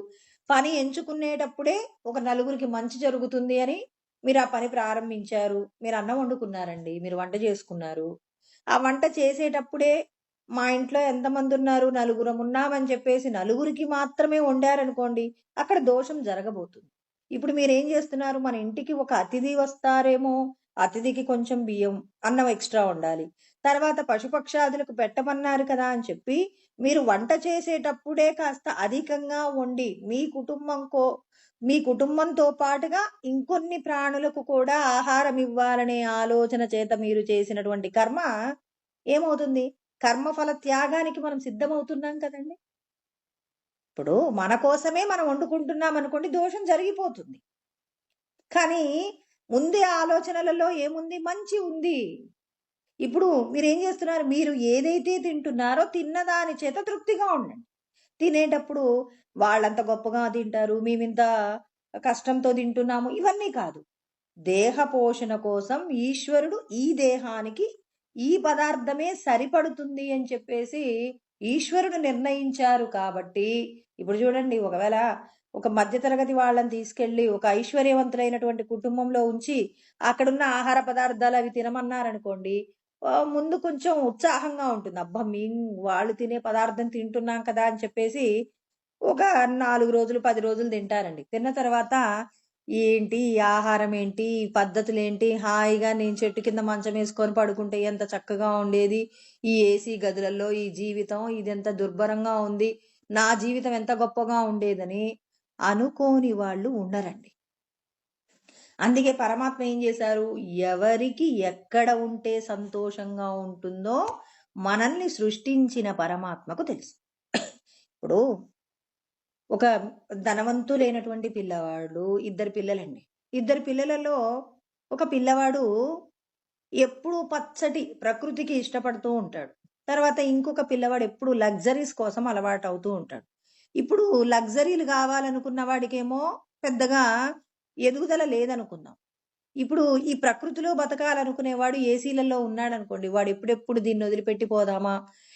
పని ఎంచుకునేటప్పుడే ఒక నలుగురికి మంచి జరుగుతుంది అని మీరు ఆ పని ప్రారంభించారు. మీరు అన్నం వండుకున్నారండి, మీరు వంట చేసుకున్నారు. ఆ వంట చేసేటప్పుడే మా ఇంట్లో ఎంతమంది ఉన్నారు, నలుగురం ఉన్నామని చెప్పేసి నలుగురికి మాత్రమే వండారనుకోండి, అక్కడ దోషం జరగబోతుంది. ఇప్పుడు మీరేం చేస్తున్నారు? మన ఇంటికి ఒక అతిథి వస్తారేమో అతిథికి కొంచెం బియ్యం, అన్నం ఎక్స్ట్రా ఉండాలి. తర్వాత పశుపక్షాదులకు పెట్టమన్నారు కదా అని చెప్పి మీరు వంట చేసేటప్పుడే కాస్త అధికంగా వండి మీ కుటుంబంతో పాటుగా ఇంకొన్ని ప్రాణులకు కూడా ఆహారం ఇవ్వాలనే ఆలోచన చేత మీరు చేసినటువంటి కర్మ ఏమవుతుంది? కర్మఫల త్యాగానికి మనం సిద్ధమవుతున్నాం కదండి. ఇప్పుడు మన కోసమే మనం వండుకుంటున్నాం అనుకోండి, దోషం జరిగిపోతుంది. కానీ ముందే ఆలోచనలలో ఏముంది? మంచి ఉంది. ఇప్పుడు మీరేం చేస్తున్నారు? మీరు ఏదైతే తింటున్నారో తిన్నదాని చేత తృప్తిగా ఉండండి. తినేటప్పుడు వాళ్ళంత గొప్పగా తింటారు, మేమింత కష్టంతో తింటున్నాము, ఇవన్నీ కాదు. దేహ పోషణ కోసం ఈశ్వరుడు ఈ దేహానికి ఈ పదార్థమే సరిపడుతుంది అని చెప్పేసి ఈశ్వరుడు నిర్ణయించారు కాబట్టి, ఇప్పుడు చూడండి, ఒకవేళ ఒక మధ్యతరగతి వాళ్ళని తీసుకెళ్లి ఒక ఐశ్వర్యవంతులైనటువంటి కుటుంబంలో ఉంచి అక్కడున్న ఆహార పదార్థాలు అవి తినమన్నారనుకోండి, ముందు కొంచెం ఉత్సాహంగా ఉంటుంది. అబ్బా, వాళ్ళు తినే పదార్థం తింటున్నాం కదా అని చెప్పేసి ఒక 4 రోజులు 10 రోజులు తింటారండి. తిన్న తర్వాత ఏంటి ఈ ఆహారం ఏంటి, ఈ పద్ధతులేంటి, హాయిగా నేను చెట్టు కింద మంచం వేసుకొని పడుకుంటే ఎంత చక్కగా ఉండేది, ఈ ఏసీ గదులలో ఈ జీవితం ఇది ఎంత దుర్భరంగా ఉంది, నా జీవితం ఎంత గొప్పగా ఉండేదని అనుకోని వాళ్ళు ఉండరండి. అందుకే పరమాత్మ ఏం చేశారు? ఎవరికి ఎక్కడ ఉంటే సంతోషంగా ఉంటుందో మనల్ని సృష్టించిన పరమాత్మకు తెలుసు. ఇప్పుడు ఒక ధనవంతులైనటువంటి పిల్లవాడు, 2 పిల్లలండి. 2 పిల్లలలో ఒక పిల్లవాడు ఎప్పుడు పచ్చటి ప్రకృతికి ఇష్టపడుతూ ఉంటాడు. తర్వాత ఇంకొక పిల్లవాడు ఎప్పుడు లగ్జరీస్ కోసం అలవాటు అవుతూ ఉంటాడు. ఇప్పుడు లగ్జరీలు కావాలనుకున్న వాడికేమో పెద్దగా ఎదుగుదల లేదనుకుందాం. ఇప్పుడు ఈ ప్రకృతిలో బతకాలనుకునేవాడు ఏసీలలో ఉన్నాడనుకోండి, వాడు ఎప్పుడెప్పుడు దీన్ని వదిలిపెట్టి పోదామా,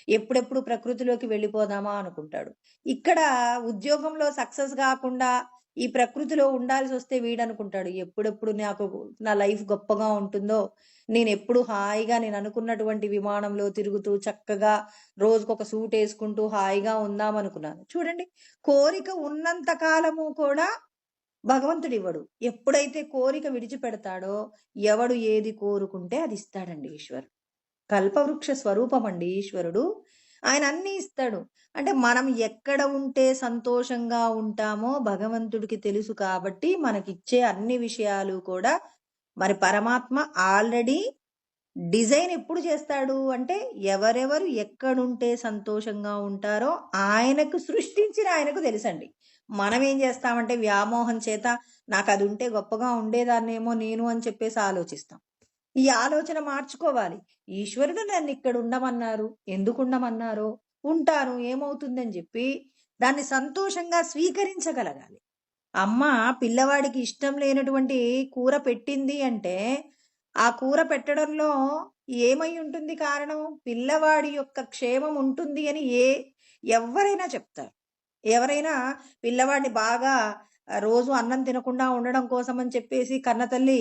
ఎప్పుడెప్పుడు ప్రకృతిలోకి వెళ్ళిపోదామా అనుకుంటాడు. ఇక్కడ ఉద్యోగంలో సక్సెస్ కాకుండా ఈ ప్రకృతిలో ఉండాల్సి వస్తే వీడనుకుంటాడు, ఎప్పుడెప్పుడు నా లైఫ్ గొప్పగా ఉంటుందో, నేను ఎప్పుడు హాయిగా నేను అనుకున్నటువంటి విమానంలో తిరుగుతూ చక్కగా రోజుకొక సూట్ వేసుకుంటూ హాయిగా ఉందామనుకున్నాను. చూడండి, కోరిక ఉన్నంత కాలము కూడా భగవంతుడు ఇవ్వడు. ఎప్పుడైతే కోరిక విడిచిపెడతాడో, ఎవడు ఏది కోరుకుంటే అది ఇస్తాడండి ఈశ్వరుడు. కల్పవృక్ష స్వరూపం అండి ఈశ్వరుడు. ఆయన అన్ని ఇస్తాడు. అంటే మనం ఎక్కడ ఉంటే సంతోషంగా ఉంటామో భగవంతుడికి తెలుసు కాబట్టి మనకిచ్చే అన్ని విషయాలు కూడా మరి పరమాత్మ ఆల్రెడీ డిజైన్ ఎప్పుడు చేస్తాడు అంటే, ఎవరెవరు ఎక్కడుంటే సంతోషంగా ఉంటారో ఆయనకు సృష్టించిన ఆయనకు తెలుసండి. మనం ఏం చేస్తామంటే వ్యామోహం చేత నాకు అది ఉంటే గొప్పగా ఉండేదాన్నేమో నేను అని చెప్పేసి ఆలోచిస్తాం. ఈ ఆలోచన మార్చుకోవాలి. ఈశ్వరుడు నన్ను ఇక్కడ ఉండమన్నారు, ఎందుకు ఉండమన్నారో ఉంటాను, ఏమవుతుందని చెప్పి దాన్ని సంతోషంగా స్వీకరించగలగాలి. అమ్మ పిల్లవాడికి ఇష్టం లేనటువంటి కూర పెట్టింది అంటే ఆ కూర పెట్టడంలో ఏమై ఉంటుంది కారణం? పిల్లవాడి యొక్క క్షేమం ఉంటుంది అని ఎవరైనా చెప్తారు. ఎవరైనా పిల్లవాడిని బాగా రోజు అన్నం తినకుండా ఉండడం కోసం అని చెప్పేసి కన్నతల్లి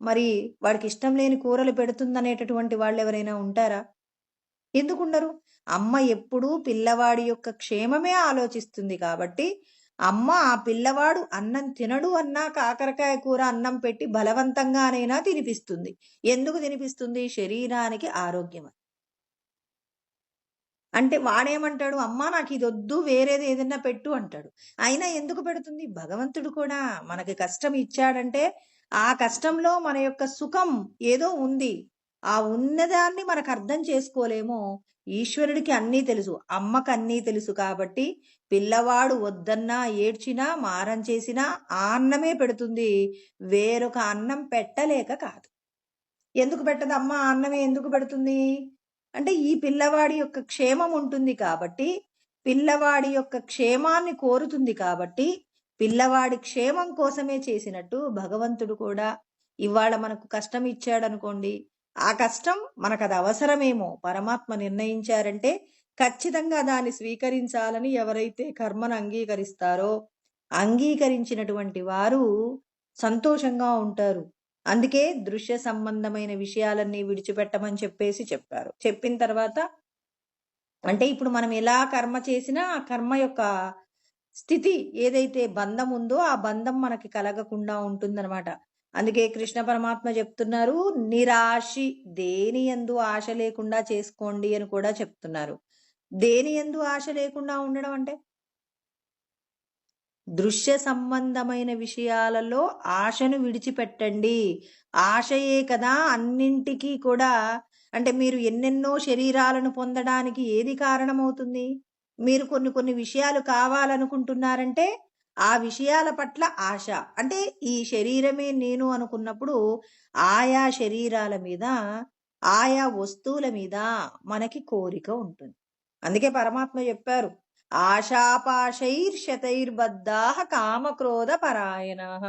మరి వాడికి ఇష్టం లేని కూరలు పెడుతుందనేటటువంటి వాళ్ళు ఎవరైనా ఉంటారా? ఎందుకుండరు? అమ్మ ఎప్పుడూ పిల్లవాడి యొక్క క్షేమమే ఆలోచిస్తుంది కాబట్టి అమ్మ ఆ పిల్లవాడు అన్నం తినడు అన్నా కాకరకాయ కూర అన్నం పెట్టి బలవంతంగానైనా తినిపిస్తుంది. ఎందుకు తినిపిస్తుంది? శరీరానికి ఆరోగ్యం. అంటే వాడేమంటాడు? అమ్మా నాకు ఇది వద్దు, వేరేది ఏదైనా పెట్టు అంటాడు. అయినా ఎందుకు పెడుతుంది? భగవంతుడు కూడా మనకి కష్టం ఇచ్చాడంటే ఆ కష్టంలో మన యొక్క సుఖం ఏదో ఉంది. ఆ ఉన్నదాన్ని మనకు అర్థం చేసుకోలేమో. ఈశ్వరుడికి అన్నీ తెలుసు, అమ్మకు అన్నీ తెలుసు కాబట్టి పిల్లవాడు వద్దన్నా ఏడ్చినా మారం చేసినా ఆ అన్నమే పెడుతుంది, వేరొక అన్నం పెట్టలేక కాదు. ఎందుకు పెట్టదు అమ్మ? ఆ అన్నమే ఎందుకు పెడుతుంది అంటే ఈ పిల్లవాడి యొక్క క్షేమం ఉంటుంది కాబట్టి, పిల్లవాడి యొక్క క్షేమాన్ని కోరుతుంది కాబట్టి, పిల్లవాడి క్షేమం కోసమే చేసినట్టు భగవంతుడు కూడా ఇవాళ మనకు కష్టం ఇచ్చాడనుకోండి, ఆ కష్టం మనకు అది అవసరమేమో పరమాత్మ నిర్ణయించారంటే ఖచ్చితంగా దాన్ని స్వీకరించాలని ఎవరైతే కర్మను అంగీకరిస్తారో అంగీకరించినటువంటి వారు సంతోషంగా ఉంటారు. అందుకే దృశ్య సంబంధమైన విషయాలన్నీ విడిచిపెట్టమని చెప్పేసి చెప్పారు. చెప్పిన తర్వాత అంటే ఇప్పుడు మనం ఎలా కర్మ చేసినా ఆ కర్మ యొక్క స్థితి ఏదైతే బంధం ఉందో ఆ బంధం మనకి కలగకుండా ఉంటుందన్నమాట. అందుకే కృష్ణ పరమాత్మ చెప్తున్నారు, నిరాశి, దేని యందు ఆశ లేకుండా చేసుకోండి అని కూడా చెప్తున్నారు. దేని యందు ఆశ లేకుండా ఉండడం అంటే దృశ్య సంబంధమైన విషయాలలో ఆశను విడిచిపెట్టండి. ఆశయే కదా అన్నింటికీ కూడా. అంటే మీరు ఎన్నెన్నో శరీరాలను పొందడానికి ఏది కారణమవుతుంది? మీరు కొన్ని కొన్ని విషయాలు కావాలనుకుంటున్నారంటే ఆ విషయాల పట్ల ఆశ. అంటే ఈ శరీరమే నేను అనుకున్నప్పుడు ఆయా శరీరాల మీద, ఆయా వస్తువుల మీద మనకి కోరిక ఉంటుంది. అందుకే పరమాత్మ చెప్పారు, ఆశాపాశైర్షతైర్బద్ధాః కామక్రోధ పరాయణాః.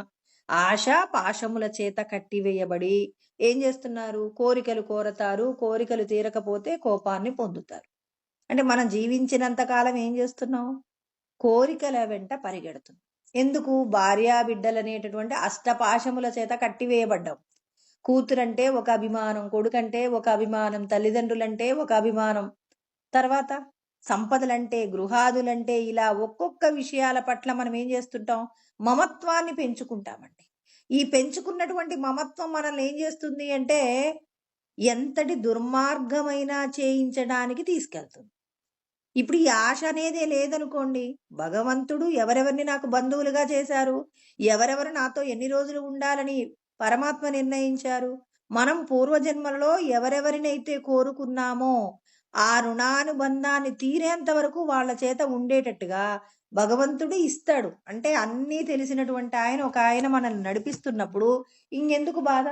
ఆశ పాశముల చేత కట్టివేయబడి ఏం చేస్తున్నారు? కోరికలు కోరతారు. కోరికలు తీరకపోతే కోపాన్ని పొందుతారు. అంటే మనం జీవించినంత కాలం ఏం చేస్తున్నాం? కోరికల వెంట పరిగెడుతున్నాం. ఎందుకు? భార్యా బిడ్డలనేటటువంటి అష్టపాశముల చేత కట్టివేయబడ్డాం. కూతురంటే ఒక అభిమానం, కొడుకంటే ఒక అభిమానం, తల్లిదండ్రులంటే ఒక అభిమానం, తర్వాత సంపదలంటే, గృహాదులంటే, ఇలా ఒక్కొక్క విషయాల పట్ల మనం ఏం చేస్తుంటాం? మమత్వాన్ని పెంచుకుంటామండి. ఈ పెంచుకున్నటువంటి మమత్వం మనల్ని ఏం చేస్తుంది అంటే ఎంతటి దుర్మార్గమైనా చేయించడానికి తీసుకెళ్తుంది. ఇప్పుడు ఈ ఆశ అనేదే లేదనుకోండి, భగవంతుడు ఎవరెవరిని నాకు బంధువులుగా చేశారు, ఎవరెవరు నాతో ఎన్ని రోజులు ఉండాలని పరమాత్మ నిర్ణయించారు, మనం పూర్వజన్మలలో ఎవరెవరినైతే కోరుకున్నామో ఆ రుణానుబంధాన్ని తీరేంత వరకు వాళ్ళ చేత ఉండేటట్టుగా భగవంతుడు ఇస్తాడు. అంటే అన్నీ తెలిసినటువంటి ఆయన, ఒక ఆయన మనల్ని నడిపిస్తున్నప్పుడు ఇంకెందుకు బాధ?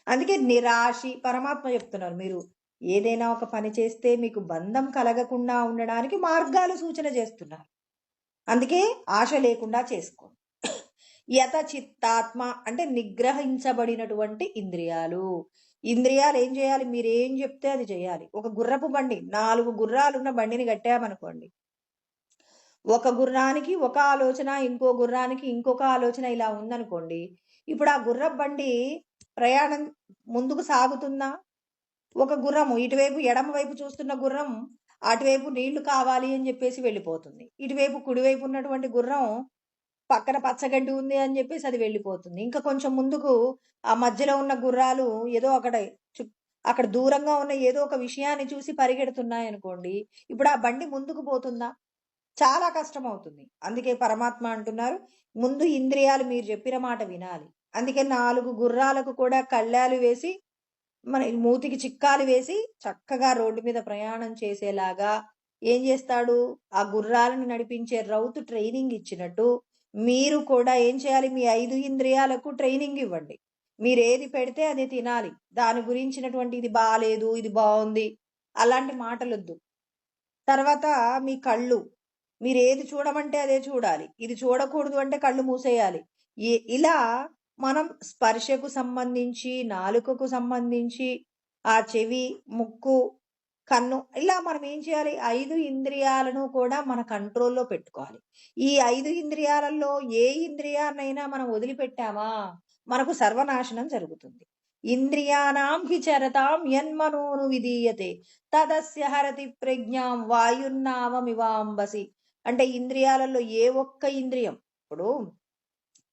అందుకే నిరాశి పరమాత్మ చెప్తున్నారు, మీరు ఏదైనా ఒక పని చేస్తే మీకు బంధం కలగకుండా ఉండడానికి మార్గాలు సూచన చేస్తున్నారు. అందుకే ఆశ లేకుండా చేసుకోండి. యత చిత్తాత్మ అంటే నిగ్రహించబడినటువంటి ఇంద్రియాలు. ఇంద్రియాలు ఏం చేయాలి? మీరు ఏం చెప్తే అది చేయాలి. ఒక గుర్రపు బండి, 4 గుర్రాలున్న బండిని కట్టామనుకోండి, ఒక గుర్రానికి ఒక ఆలోచన, ఇంకో గుర్రానికి ఇంకొక ఆలోచన, ఇలా ఉందనుకోండి, ఇప్పుడు ఆ గుర్రపు బండి ప్రయాణం ముందుకు సాగుతుందా? ఒక గుర్రము ఇటువైపు ఎడమ వైపు చూస్తున్న గుర్రం అటువైపు నీళ్లు కావాలి అని చెప్పేసి వెళ్ళిపోతుంది. ఇటువైపు కుడివైపు ఉన్నటువంటి గుర్రం పక్కన పచ్చగడ్డి ఉంది అని చెప్పేసి అది వెళ్ళిపోతుంది. ఇంకా కొంచెం ముందుకు ఆ మధ్యలో ఉన్న గుర్రాలు ఏదో అక్కడ దూరంగా ఉన్న ఏదో ఒక విషయాన్ని చూసి పరిగెడుతున్నాయి అనుకోండి, ఇప్పుడు ఆ బండి ముందుకు పోతుందా? చాలా కష్టం అవుతుంది. అందుకే పరమాత్మ అంటున్నారు, ముందు ఇంద్రియాలు మీరు చెప్పిన మాట వినాలి. అందుకే 4 గుర్రాలకు కూడా కళ్ళాలు వేసి, మన మూతికి చిక్కాలు వేసి చక్కగా రోడ్డు మీద ప్రయాణం చేసేలాగా ఏం చేస్తాడు? ఆ గుర్రాలను నడిపించే రౌతు ట్రైనింగ్ ఇచ్చినట్టు మీరు కూడా ఏం చేయాలి? మీ 5 ఇంద్రియాలకు ట్రైనింగ్ ఇవ్వండి. మీరు ఏది పెడితే అది తినాలి. దాని గురించినటువంటి ఇది బాలేదు, ఇది బాగుంది, అలాంటి మాటలొద్దు. తర్వాత మీ కళ్ళు, మీరు ఏది చూడమంటే అదే చూడాలి. ఇది చూడకూడదు అంటే కళ్ళు మూసేయాలి. ఇలా మనం స్పర్శకు సంబంధించి, నాలుకకు సంబంధించి, ఆ చెవి, ముక్కు, కన్ను, ఇలా మనం ఏం చేయాలి? 5 ఇంద్రియాలను కూడా మన కంట్రోల్లో పెట్టుకోవాలి. ఈ 5 ఇంద్రియాలలో ఏ ఇంద్రియాన్నైనా మనం వదిలిపెట్టామా మనకు సర్వనాశనం జరుగుతుంది. ఇంద్రియాణం హి చరతాం యన్మనోను విధీయతే తదస్య హరతి ప్రజ్ఞాం వాయుర్నావమివాంబసి. అంటే ఇంద్రియాలలో ఏ ఒక్క ఇంద్రియం, ఇప్పుడు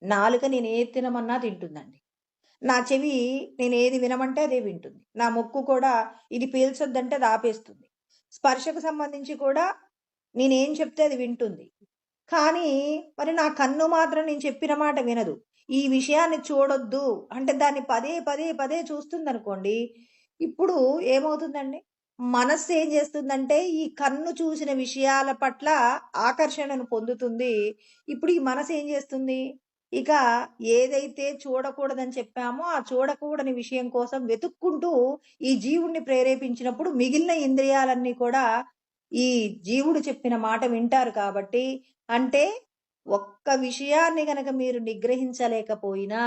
నాలుక నేను ఏది తినమన్నా తింటుందండి. నా చెవి నేను ఏది వినమంటే అదే వింటుంది. నా ముక్కు కూడా ఇది పీల్చొద్దంటే అది ఆపేస్తుంది. స్పర్శకు సంబంధించి కూడా నేనేం చెప్తే అది వింటుంది. కానీ మరి నా కన్ను మాత్రం నేను చెప్పిన మాట వినదు. ఈ విషయాన్ని చూడొద్దు అంటే దాన్ని పదే పదే పదే చూస్తుందనుకోండి, ఇప్పుడు ఏమవుతుందండి? మనస్సు ఏం చేస్తుందంటే ఈ కన్ను చూసిన విషయాల పట్ల ఆకర్షణను పొందుతుంది. ఇప్పుడు ఈ మనసు ఏం చేస్తుంది? ఇక ఏదైతే చూడకూడదని చెప్పామో ఆ చూడకూడని విషయం కోసం వెతుక్కుంటూ ఈ జీవుణ్ణి ప్రేరేపించినప్పుడు మిగిలిన ఇంద్రియాలన్నీ కూడా ఈ జీవుడు చెప్పిన మాట వింటారు. కాబట్టి అంటే ఒక్క విషయాన్ని గనక మీరు నిగ్రహించలేకపోయినా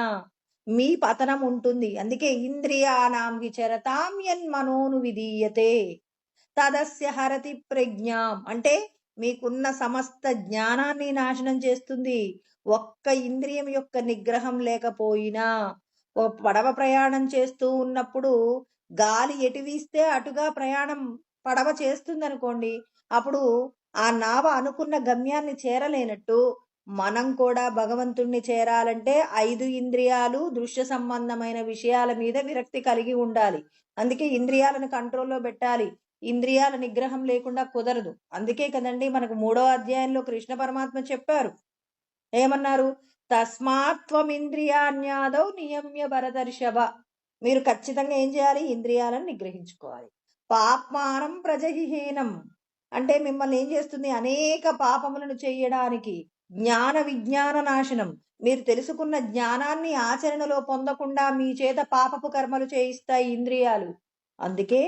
మీ పతనం ఉంటుంది. అందుకే ఇంద్రియాణం విచరతాం యన్మనోను విధీయతే తదస్య హరతి ప్రజ్ఞాం. అంటే మీకున్న సమస్త జ్ఞానాన్ని నాశనం చేస్తుంది. ఒక్క ఇంద్రియం యొక్క నిగ్రహం లేకపోయినా, ఒక పడవ ప్రయాణం చేస్తూ ఉన్నప్పుడు గాలి ఎటు వీస్తే అటుగా ప్రయాణం పడవ చేస్తుంది అనుకోండి, అప్పుడు ఆ నావ అనుకున్న గమ్యాన్ని చేరలేనట్టు మనం కూడా భగవంతుణ్ణి చేరాలంటే 5 ఇంద్రియాలు దృశ్య సంబంధమైన విషయాల మీద విరక్తి కలిగి ఉండాలి. అందుకే ఇంద్రియాలను కంట్రోల్లో పెట్టాలి. ఇంద్రియాల నిగ్రహం లేకుండా కుదరదు. అందుకే కదండి మనకు 3వ అధ్యాయంలో కృష్ణ పరమాత్మ చెప్పారు. ఏమన్నారు? తస్మాత్వమింద్రియాణ్యాదౌ నియమ్య భరతర్షభ. మీరు ఖచ్చితంగా ఏం చేయాలి? ఇంద్రియాలను నిగ్రహించుకోవాలి. పాప్మానం ప్రజహిహీనం అంటే మిమ్మల్ని ఏం చేస్తుంది? అనేక పాపములను చేయడానికి. జ్ఞాన విజ్ఞాన నాశనం. మీరు తెలుసుకున్న జ్ఞానాన్ని ఆచరణలో పొందకుండా మీ చేత పాపపు కర్మలు చేయిస్తాయి ఇంద్రియాలు. అందుకే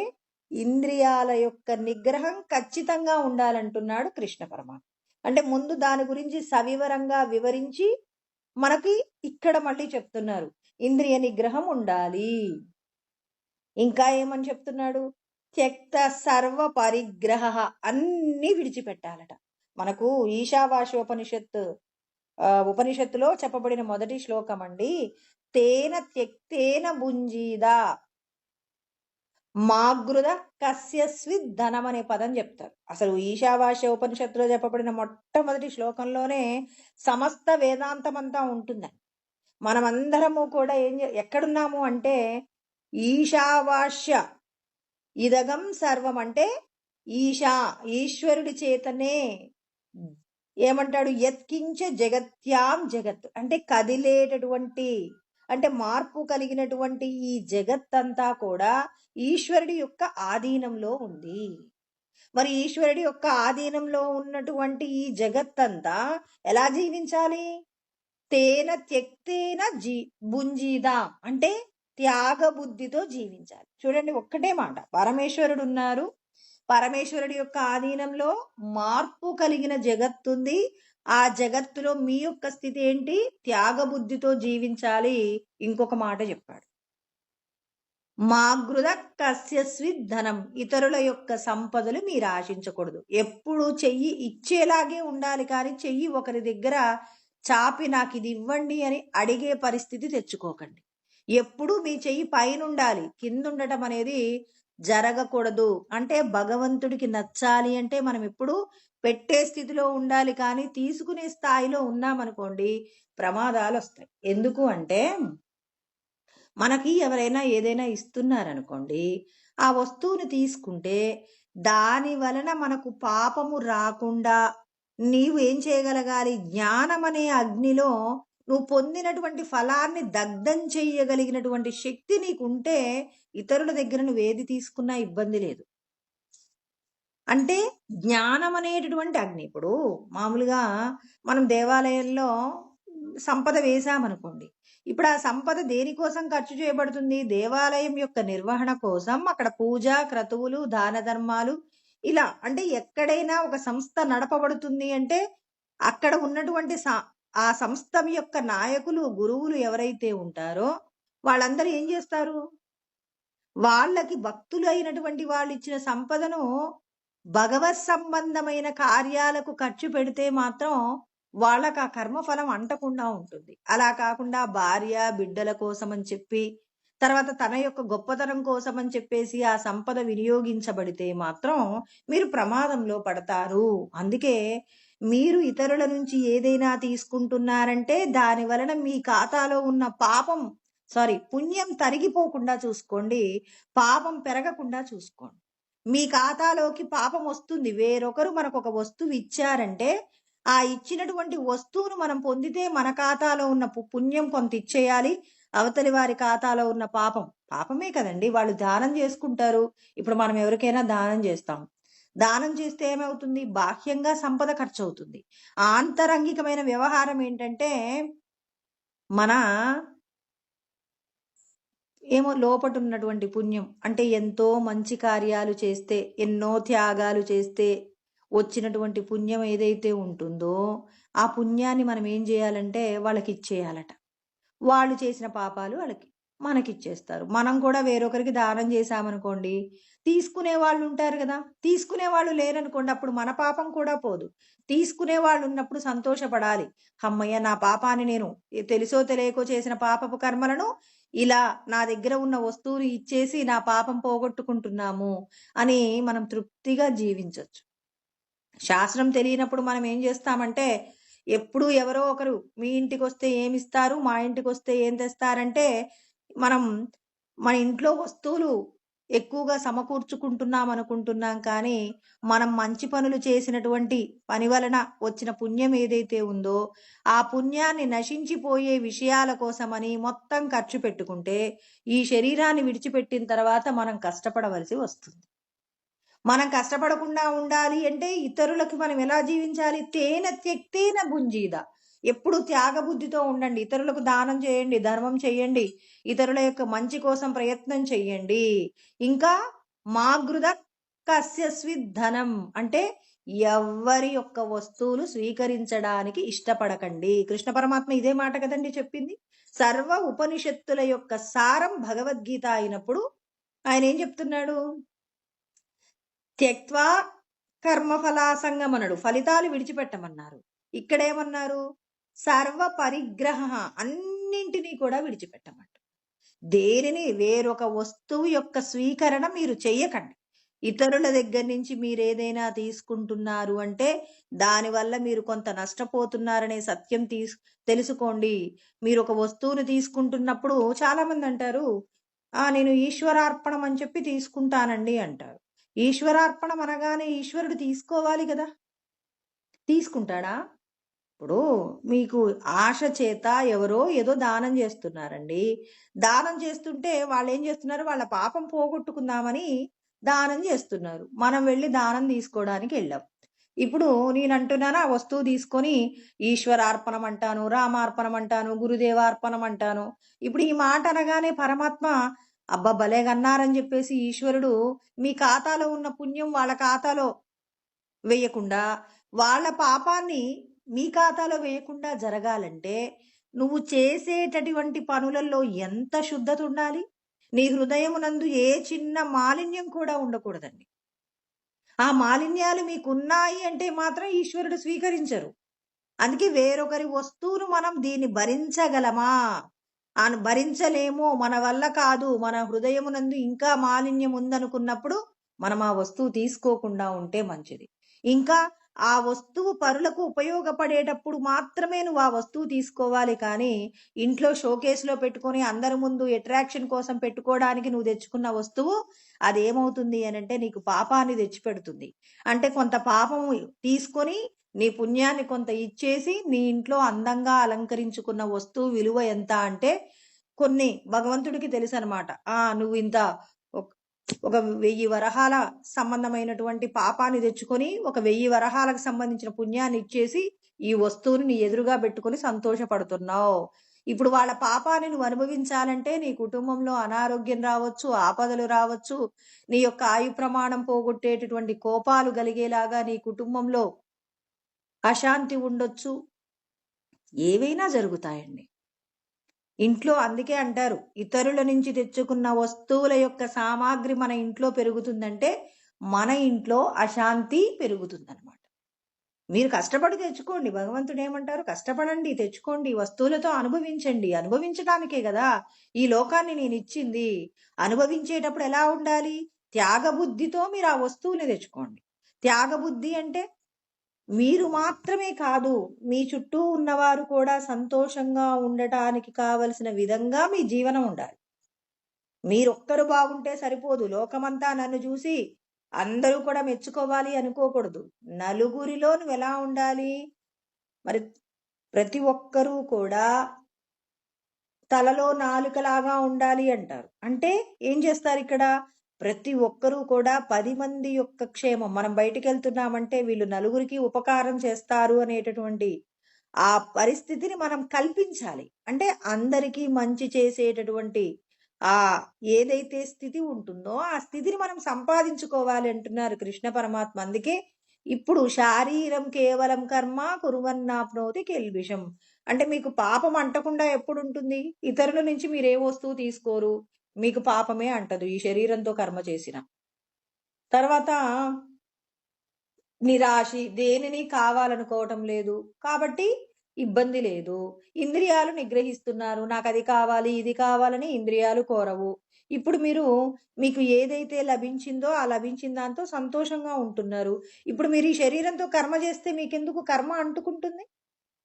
ఇంద్రియాల యొక్క నిగ్రహం ఖచ్చితంగా ఉండాలంటున్నాడు కృష్ణ పరమాత్మ. అంటే ముందు దాని గురించి సవివరంగా వివరించి మనకి ఇక్కడ మళ్ళీ చెప్తున్నారు ఇంద్రియ నిగ్రహం ఉండాలి. ఇంకా ఏమని చెప్తున్నాడు? త్యక్త సర్వ పరిగ్రహ, అన్ని విడిచిపెట్టాలట. మనకు ఈశావాస్యోపనిషత్తు ఉపనిషత్తులో చెప్పబడిన మొదటి శ్లోకం అండి. తేన త్యక్తేన భుంజీదా మాగృద కస్యస్వి ధనం అనే పదం చెప్తారు. అసలు ఈశావాస్య ఉపనిషత్తులో చెప్పబడిన మొట్టమొదటి శ్లోకంలోనే సమస్త వేదాంతమంతా ఉంటుందని. మనమందరము కూడా ఎక్కడున్నాము అంటే ఈశావాస్య ఇదగం సర్వం అంటే ఈశ్వరుడి చేతనే ఏమంటాడు? యత్కించ జగత్యాం జగత్ అంటే కదిలేటటువంటి అంటే మార్పు కలిగినటువంటి ఈ జగత్తంతా కూడా ఈశ్వరుడి యొక్క ఆధీనంలో ఉంది. మరి ఈశ్వరుడి యొక్క ఆధీనంలో ఉన్నటువంటి ఈ జగత్తంతా ఎలా జీవించాలి? తేన త్యక్తేన భుంజీదా అంటే త్యాగ బుద్ధితో జీవించాలి. చూడండి, ఒక్కటే మాట. పరమేశ్వరుడు ఉన్నారు. పరమేశ్వరుడి యొక్క ఆధీనంలో మార్పు కలిగిన జగత్తుంది. ఆ జగత్తులో మీ యొక్క స్థితి ఏంటి? త్యాగ బుద్ధితో జీవించాలి. ఇంకొక మాట చెప్పాడు, మాగృద కస్యస్వి ధనం. ఇతరుల యొక్క సంపదలు మీరు ఆశించకూడదు. ఎప్పుడు చెయ్యి ఇచ్చేలాగే ఉండాలి, కానీ చెయ్యి ఒకరి దగ్గర చాపి నాకు ఇది ఇవ్వండి అని అడిగే పరిస్థితి తెచ్చుకోకండి. ఎప్పుడు మీ చెయ్యి పైన ఉండాలి, కింద ఉండటం అనేది జరగకూడదు. అంటే భగవంతుడికి నచ్చాలి అంటే మనం ఎప్పుడు పెట్టే స్థితిలో ఉండాలి, కానీ తీసుకునే స్థాయిలో ఉన్నామనుకోండి ప్రమాదాలు వస్తాయి. ఎందుకు అంటే మనకి ఎవరైనా ఏదైనా ఇస్తున్నారనుకోండి, ఆ వస్తువుని తీసుకుంటే దాని వలన మనకు పాపము రాకుండా నీవు ఏం చేయగలగాలి? జ్ఞానం అనే అగ్నిలో నువ్వు పొందినటువంటి ఫలాన్ని దగ్ధం చెయ్యగలిగినటువంటి శక్తి నీకుంటే ఇతరుల దగ్గర నువ్వు ఏది తీసుకున్నా ఇబ్బంది లేదు. అంటే జ్ఞానం అనేటటువంటి అగ్ని. ఇప్పుడు మామూలుగా మనం దేవాలయంలో సంపద వేశామనుకోండి, ఇప్పుడు ఆ సంపద దేనికోసం ఖర్చు చేయబడుతుంది? దేవాలయం యొక్క నిర్వహణ కోసం. అక్కడ పూజ, క్రతువులు, దాన ధర్మాలు ఇలా. అంటే ఎక్కడైనా ఒక సంస్థ నడపబడుతుంది అంటే అక్కడ ఉన్నటువంటి ఆ సంస్థ యొక్క నాయకులు, గురువులు ఎవరైతే ఉంటారో వాళ్ళందరూ ఏం చేస్తారు? వాళ్ళకి భక్తులు అయినటువంటి వాళ్ళు ఇచ్చిన సంపదను భగవత్ సంబంధమైన కార్యాలకు ఖర్చు పెడితే మాత్రం వాళ్ళకి ఆ కర్మఫలం అంటకుండా ఉంటుంది. అలా కాకుండా భార్య బిడ్డల కోసం అని చెప్పి, తర్వాత తన యొక్క గొప్పతనం కోసం అని చెప్పేసి ఆ సంపద వినియోగించబడితే మాత్రం మీరు ప్రమాదంలో పడతారు. అందుకే మీరు ఇతరుల నుంచి ఏదైనా తీసుకుంటున్నారంటే దాని వలన మీ ఖాతాలో ఉన్న పుణ్యం తరిగిపోకుండా చూసుకోండి, పాపం పెరగకుండా చూసుకోండి. మీ ఖాతాలోకి పాపం వస్తుంది. వేరొకరు మనకు ఒక వస్తువు ఇచ్చారంటే ఆ ఇచ్చినటువంటి వస్తువును మనం పొందితే మన ఖాతాలో ఉన్న పుణ్యం కొంత ఇచ్చేయాలి, అవతలి వారి ఖాతాలో ఉన్న పాపమే కదండి. వాళ్ళు దానం చేసుకుంటారు. ఇప్పుడు మనం ఎవరికైనా దానం చేస్తాం. దానం చేస్తే ఏమవుతుంది? బాహ్యంగా సంపద ఖర్చు అవుతుంది. ఆంతరంగికమైన వ్యవహారం ఏంటంటే మన ఏమో లోపట ఉన్నటువంటి పుణ్యం. అంటే ఎంతో మంచి కార్యాలు చేస్తే, ఎన్నో త్యాగాలు చేస్తే వచ్చినటువంటి పుణ్యం ఏదైతే ఉంటుందో ఆ పుణ్యాన్ని మనం ఏం చేయాలంటే వాళ్ళకి ఇచ్చేయాలట. వాళ్ళు చేసిన పాపాలు మనకిచ్చేస్తారు. మనం కూడా వేరొకరికి దానం చేశామనుకోండి, తీసుకునే వాళ్ళు ఉంటారు కదా, తీసుకునే వాళ్ళు లేరనుకోండి, అప్పుడు మన పాపం కూడా పోదు. తీసుకునే వాళ్ళు ఉన్నప్పుడు సంతోషపడాలి. అమ్మయ్య, నా పాపాన్ని నేను తెలుసో తెలియకో చేసిన పాపపు కర్మలను ఇలా నా దగ్గర ఉన్న వస్తువులు ఇచ్చేసి నా పాపం పోగొట్టుకుంటున్నాము అని మనం తృప్తిగా జీవించవచ్చు. శాస్త్రం తెలియనప్పుడు మనం ఏం చేస్తామంటే ఎప్పుడు ఎవరో ఒకరు మీ ఇంటికొస్తే ఏమిస్తారు, మా ఇంటికొస్తే ఏం తెస్తారంటే, మనం మన ఇంట్లో వస్తువులు ఎక్కువగా సమకూర్చుకుంటున్నాం అనుకుంటున్నాం కానీ, మనం మంచి పనులు చేసినటువంటి పని వలన వచ్చిన పుణ్యం ఏదైతే ఉందో, ఆ పుణ్యాన్ని నశించిపోయే విషయాల కోసమని మొత్తం ఖర్చు పెట్టుకుంటే, ఈ శరీరాన్ని విడిచిపెట్టిన తర్వాత మనం కష్టపడవలసి వస్తుంది. మనం కష్టపడకుండా ఉండాలి అంటే ఇతరులకి మనం ఎలా జీవించాలి? తేన త్యక్తేన భుంజీద. ఎప్పుడు త్యాగబుద్ధితో ఉండండి. ఇతరులకు దానం చేయండి, ధర్మం చేయండి, ఇతరుల యొక్క మంచి కోసం ప్రయత్నం చెయ్యండి. ఇంకా మాగృద కస్యస్విద్ ధనం అంటే ఎవ్వరి యొక్క వస్తువులు స్వీకరించడానికి ఇష్టపడకండి. కృష్ణ పరమాత్మ ఇదే మాట కదండి చెప్పింది. సర్వ ఉపనిషత్తుల యొక్క సారం భగవద్గీత అయినప్పుడు ఆయన ఏం చెప్తున్నాడు? త్యక్వా కర్మఫలాసంగమనడు, ఫలితాలు విడిచిపెట్టమన్నారు. ఇక్కడేమన్నారు? సర్వ పరిగ్రహ, అన్నింటినీ కూడా విడిచిపెట్టమంట. దేనిని వేరొక వస్తువు యొక్క స్వీకరణ మీరు చెయ్యకండి. ఇతరుల దగ్గర నుంచి మీరేదైనా తీసుకుంటున్నారు అంటే దానివల్ల మీరు కొంత నష్టపోతున్నారనే సత్యం తెలుసుకోండి. మీరు ఒక వస్తువును తీసుకుంటున్నప్పుడు చాలా మంది అంటారు, నేను ఈశ్వరార్పణం అని చెప్పి తీసుకుంటానండి అంటారు. ఈశ్వరార్పణం అనగానే ఈశ్వరుడు తీసుకోవాలి కదా, తీసుకుంటాడా? ఇప్పుడు మీకు ఆశ చేత ఎవరో ఏదో దానం చేస్తున్నారండి. దానం చేస్తుంటే వాళ్ళు ఏం చేస్తున్నారు? వాళ్ళ పాపం పోగొట్టుకుందామని దానం చేస్తున్నారు. మనం వెళ్ళి దానం తీసుకోవడానికి వెళ్ళాం. ఇప్పుడు నేను అంటున్నాను, ఆ వస్తువు తీసుకొని ఈశ్వరార్పణం అంటాను, రామార్పణం అంటాను, గురుదేవార్పణం అంటాను. ఇప్పుడు ఈ మాట అనగానే పరమాత్మ అబ్బా భలేగన్నారని చెప్పేసి ఈశ్వరుడు మీ ఖాతాలో ఉన్న పుణ్యం వాళ్ళ ఖాతాలో వేయకుండా, వాళ్ళ పాపాన్ని మీ ఖాతాలో వేయకుండా జరగాలంటే నువ్వు చేసేటటువంటి పనులలో ఎంత శుద్ధత ఉండాలి? నీ హృదయమునందు ఏ చిన్న మాలిన్యం కూడా ఉండకూడదండి. ఆ మాలిన్యాలు మీకున్నాయి అంటే మాత్రం ఈశ్వరుడు స్వీకరించరు. అందుకే వేరొకరి వస్తువును మనం దీన్ని భరించగలమా, భరించలేమో, మన వల్ల కాదు, మన హృదయమునందు ఇంకా మాలిన్యం ఉందనుకున్నప్పుడు మనం ఆ వస్తువు తీసుకోకుండా ఉంటే మంచిది. ఇంకా ఆ వస్తువు పరులకు ఉపయోగపడేటప్పుడు మాత్రమే నువ్వు ఆ వస్తువు తీసుకోవాలి. కానీ ఇంట్లో షోకేస్లో పెట్టుకొని అందరి ముందు అట్రాక్షన్ కోసం పెట్టుకోవడానికి నువ్వు తెచ్చుకున్న వస్తువు అదేమవుతుంది అనంటే నీకు పాపాన్ని తెచ్చిపెడుతుంది. అంటే కొంత పాపము తీసుకొని నీ పుణ్యాన్ని కొంత ఇచ్చేసి నీ ఇంట్లో అందంగా అలంకరించుకున్న వస్తువు విలువ ఎంత అంటే కొన్ని భగవంతుడికి తెలుసు అనమాట. నువ్వు ఇంత ఒక 1000 వరహాల సంబంధమైనటువంటి పాపాన్ని తెచ్చుకొని 1000 వరహాలకు సంబంధించిన పుణ్యాన్ని ఇచ్చేసి ఈ వస్తువుని నీ ఎదురుగా పెట్టుకొని సంతోషపడుతున్నావు. ఇప్పుడు వాళ్ళ పాపాన్ని నువ్వు అనుభవించాలంటే నీ కుటుంబంలో అనారోగ్యం రావచ్చు, ఆపదలు రావచ్చు, నీ యొక్క ఆయు ప్రమాణం పోగొట్టేటటువంటి కోపాలు కలిగేలాగా నీ కుటుంబంలో అశాంతి ఉండొచ్చు, ఏవైనా జరుగుతాయండి ఇంట్లో. అందుకే అంటారు, ఇతరుల నుంచి తెచ్చుకున్న వస్తువుల యొక్క సామాగ్రి మన ఇంట్లో పెరుగుతుందంటే మన ఇంట్లో అశాంతి పెరుగుతుందన్నమాట. మీరు కష్టపడి తెచ్చుకోండి. భగవంతుడు ఏమంటారు? కష్టపడండి, తెచ్చుకోండి, వస్తువులతో అనుభవించండి. అనుభవించడానికే కదా ఈ లోకాన్ని నేను ఇచ్చింది. అనుభవించేటప్పుడు ఎలా ఉండాలి? త్యాగబుద్ధితో మీరు ఆ వస్తువుని తెచ్చుకోండి. త్యాగబుద్ధి అంటే మీరు మాత్రమే కాదు, మీ చుట్టూ ఉన్నవారు కూడా సంతోషంగా ఉండటానికి కావలసిన విధంగా మీ జీవనం ఉండాలి. మీరొక్కరు బాగుంటే సరిపోదు. లోకమంతా నన్ను చూసి అందరూ కూడా మెచ్చుకోవాలి అనుకోకూడదు. నలుగురిలో నువ్వు ఎలా ఉండాలి? మరి ప్రతి ఒక్కరూ కూడా తలలో నాలుకలాగా ఉండాలి అంటారు. అంటే ఏం చేస్తారు ఇక్కడ? ప్రతి ఒక్కరూ కూడా 10 మంది యొక్క క్షేమం, మనం బయటికి వెళ్తున్నామంటే వీళ్ళు నలుగురికి ఉపకారం చేస్తారు అనేటటువంటి ఆ పరిస్థితిని మనం కల్పించాలి. అంటే అందరికీ మంచి చేసేటటువంటి ఏదైతే స్థితి ఉంటుందో ఆ స్థితిని మనం సంపాదించుకోవాలి అంటున్నారు కృష్ణ పరమాత్మ. అందుకే ఇప్పుడు శారీరం కేవలం కర్మ కురువన్నాప్నోతి కెల్బిషం అంటే మీకు పాపం అంటకుండా ఎప్పుడు ఉంటుంది? ఇతరుల నుంచి మీరు ఏ వస్తువు తీసుకోరు, మీకు పాపమే అంటదు ఈ శరీరంతో కర్మ చేసిన తర్వాత. నిరాశి, దేనిని కావాలనుకోవటం లేదు కాబట్టి ఇబ్బంది లేదు. ఇంద్రియాలు నిగ్రహిస్తున్నారు, నాకు అది కావాలి ఇది కావాలని ఇంద్రియాలు కోరవు. ఇప్పుడు మీకు ఏదైతే లభించిందో ఆ లభించిన దాంతో సంతోషంగా ఉంటున్నారు. ఇప్పుడు మీరు ఈ శరీరంతో కర్మ చేస్తే మీకెందుకు కర్మ అంటుకుంటుంది?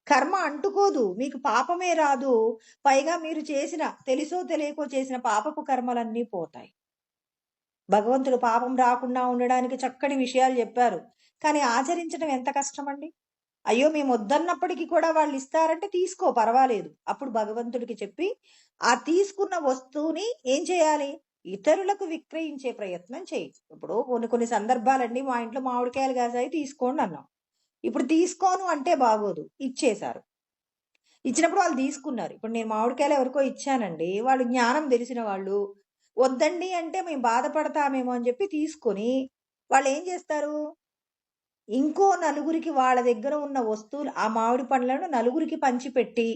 కర్మ అంటుకోదు, మీకు పాపమే రాదు. పైగా మీరు చేసిన తెలుసో తెలియకో చేసిన పాపపు కర్మలన్నీ పోతాయి. భగవంతుడు పాపం రాకుండా ఉండడానికి చక్కటి విషయాలు చెప్పారు. కానీ ఆచరించడం ఎంత కష్టమండి. అయ్యో మేము వద్దన్నప్పటికీ కూడా వాళ్ళు ఇస్తారంటే తీసుకో పర్వాలేదు. అప్పుడు భగవంతుడికి చెప్పి ఆ తీసుకున్న వస్తువుని ఏం చేయాలి, ఇతరులకు విక్రయించే ప్రయత్నం చేయి. ఇప్పుడు కొన్ని కొన్ని సందర్భాలండి, మా ఇంట్లో మామిడికాయలు కాసాయి తీసుకోండి అన్నాం. ఇప్పుడు తీసుకోను అంటే బాగోదు, ఇచ్చేశారు. ఇచ్చినప్పుడు వాళ్ళు తీసుకున్నారు. ఇప్పుడు నేను మామిడికాయలు ఎవరికో ఇచ్చానండి, వాళ్ళు జ్ఞానం తెలిసిన వాళ్ళు, వద్దండి అంటే మేము బాధపడతామేమో అని చెప్పి తీసుకొని వాళ్ళు ఏం చేస్తారు, ఇంకో నలుగురికి వాళ్ళ దగ్గర ఉన్న వస్తువులు ఆ మామిడి పండ్లను నలుగురికి పంచిపెట్టి,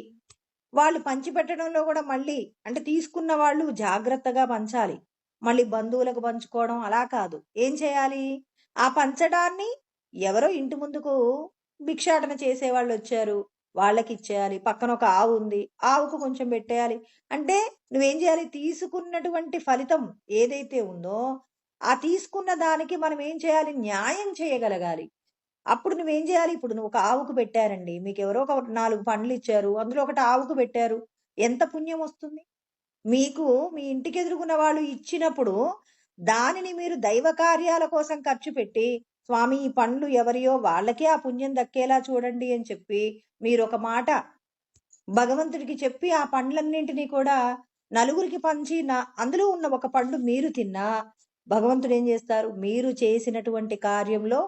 వాళ్ళు పంచిపెట్టడంలో కూడా మళ్ళీ అంటే తీసుకున్న వాళ్ళు జాగ్రత్తగా పంచాలి. మళ్ళీ బంధువులకు పంచుకోవడం అలా కాదు. ఏం చేయాలి, ఆ పంచడాన్ని ఎవరో ఇంటి ముందుకు భిక్షాటన చేసేవాళ్ళు వచ్చారు, వాళ్ళకి ఇచ్చేయాలి. పక్కన ఒక ఆవు ఉంది, ఆవుకు కొంచెం పెట్టేయాలి. అంటే నువ్వేం చేయాలి, తీసుకున్నటువంటి ఫలితం ఏదైతే ఉందో ఆ తీసుకున్న దానికి మనం ఏం చేయాలి, న్యాయం చేయగలగాలి. అప్పుడు నువ్వేం చేయాలి, ఇప్పుడు నువ్వు ఒక ఆవుకు పెట్టారండి, మీకు ఎవరో ఒక 4 పండ్లు ఇచ్చారు, అందులో ఒకటి ఆవుకు పెట్టారు, ఎంత పుణ్యం వస్తుంది మీకు. మీ ఇంటికి ఎదురుగున్న వాళ్ళు ఇచ్చినప్పుడు దానిని మీరు దైవ కార్యాల కోసం ఖర్చు పెట్టి, స్వామి ఈ పండ్లు ఎవరియో వాళ్ళకే ఆ పుణ్యం దక్కేలా చూడండి అని చెప్పి మీరు ఒక మాట భగవంతుడికి చెప్పి ఆ పండ్లన్నింటినీ కూడా నలుగురికి పంచి అందులో ఉన్న ఒక పండు మీరు తిన్నా భగవంతుడు ఏం చేస్తారు, మీరు చేసినటువంటి కార్యంలో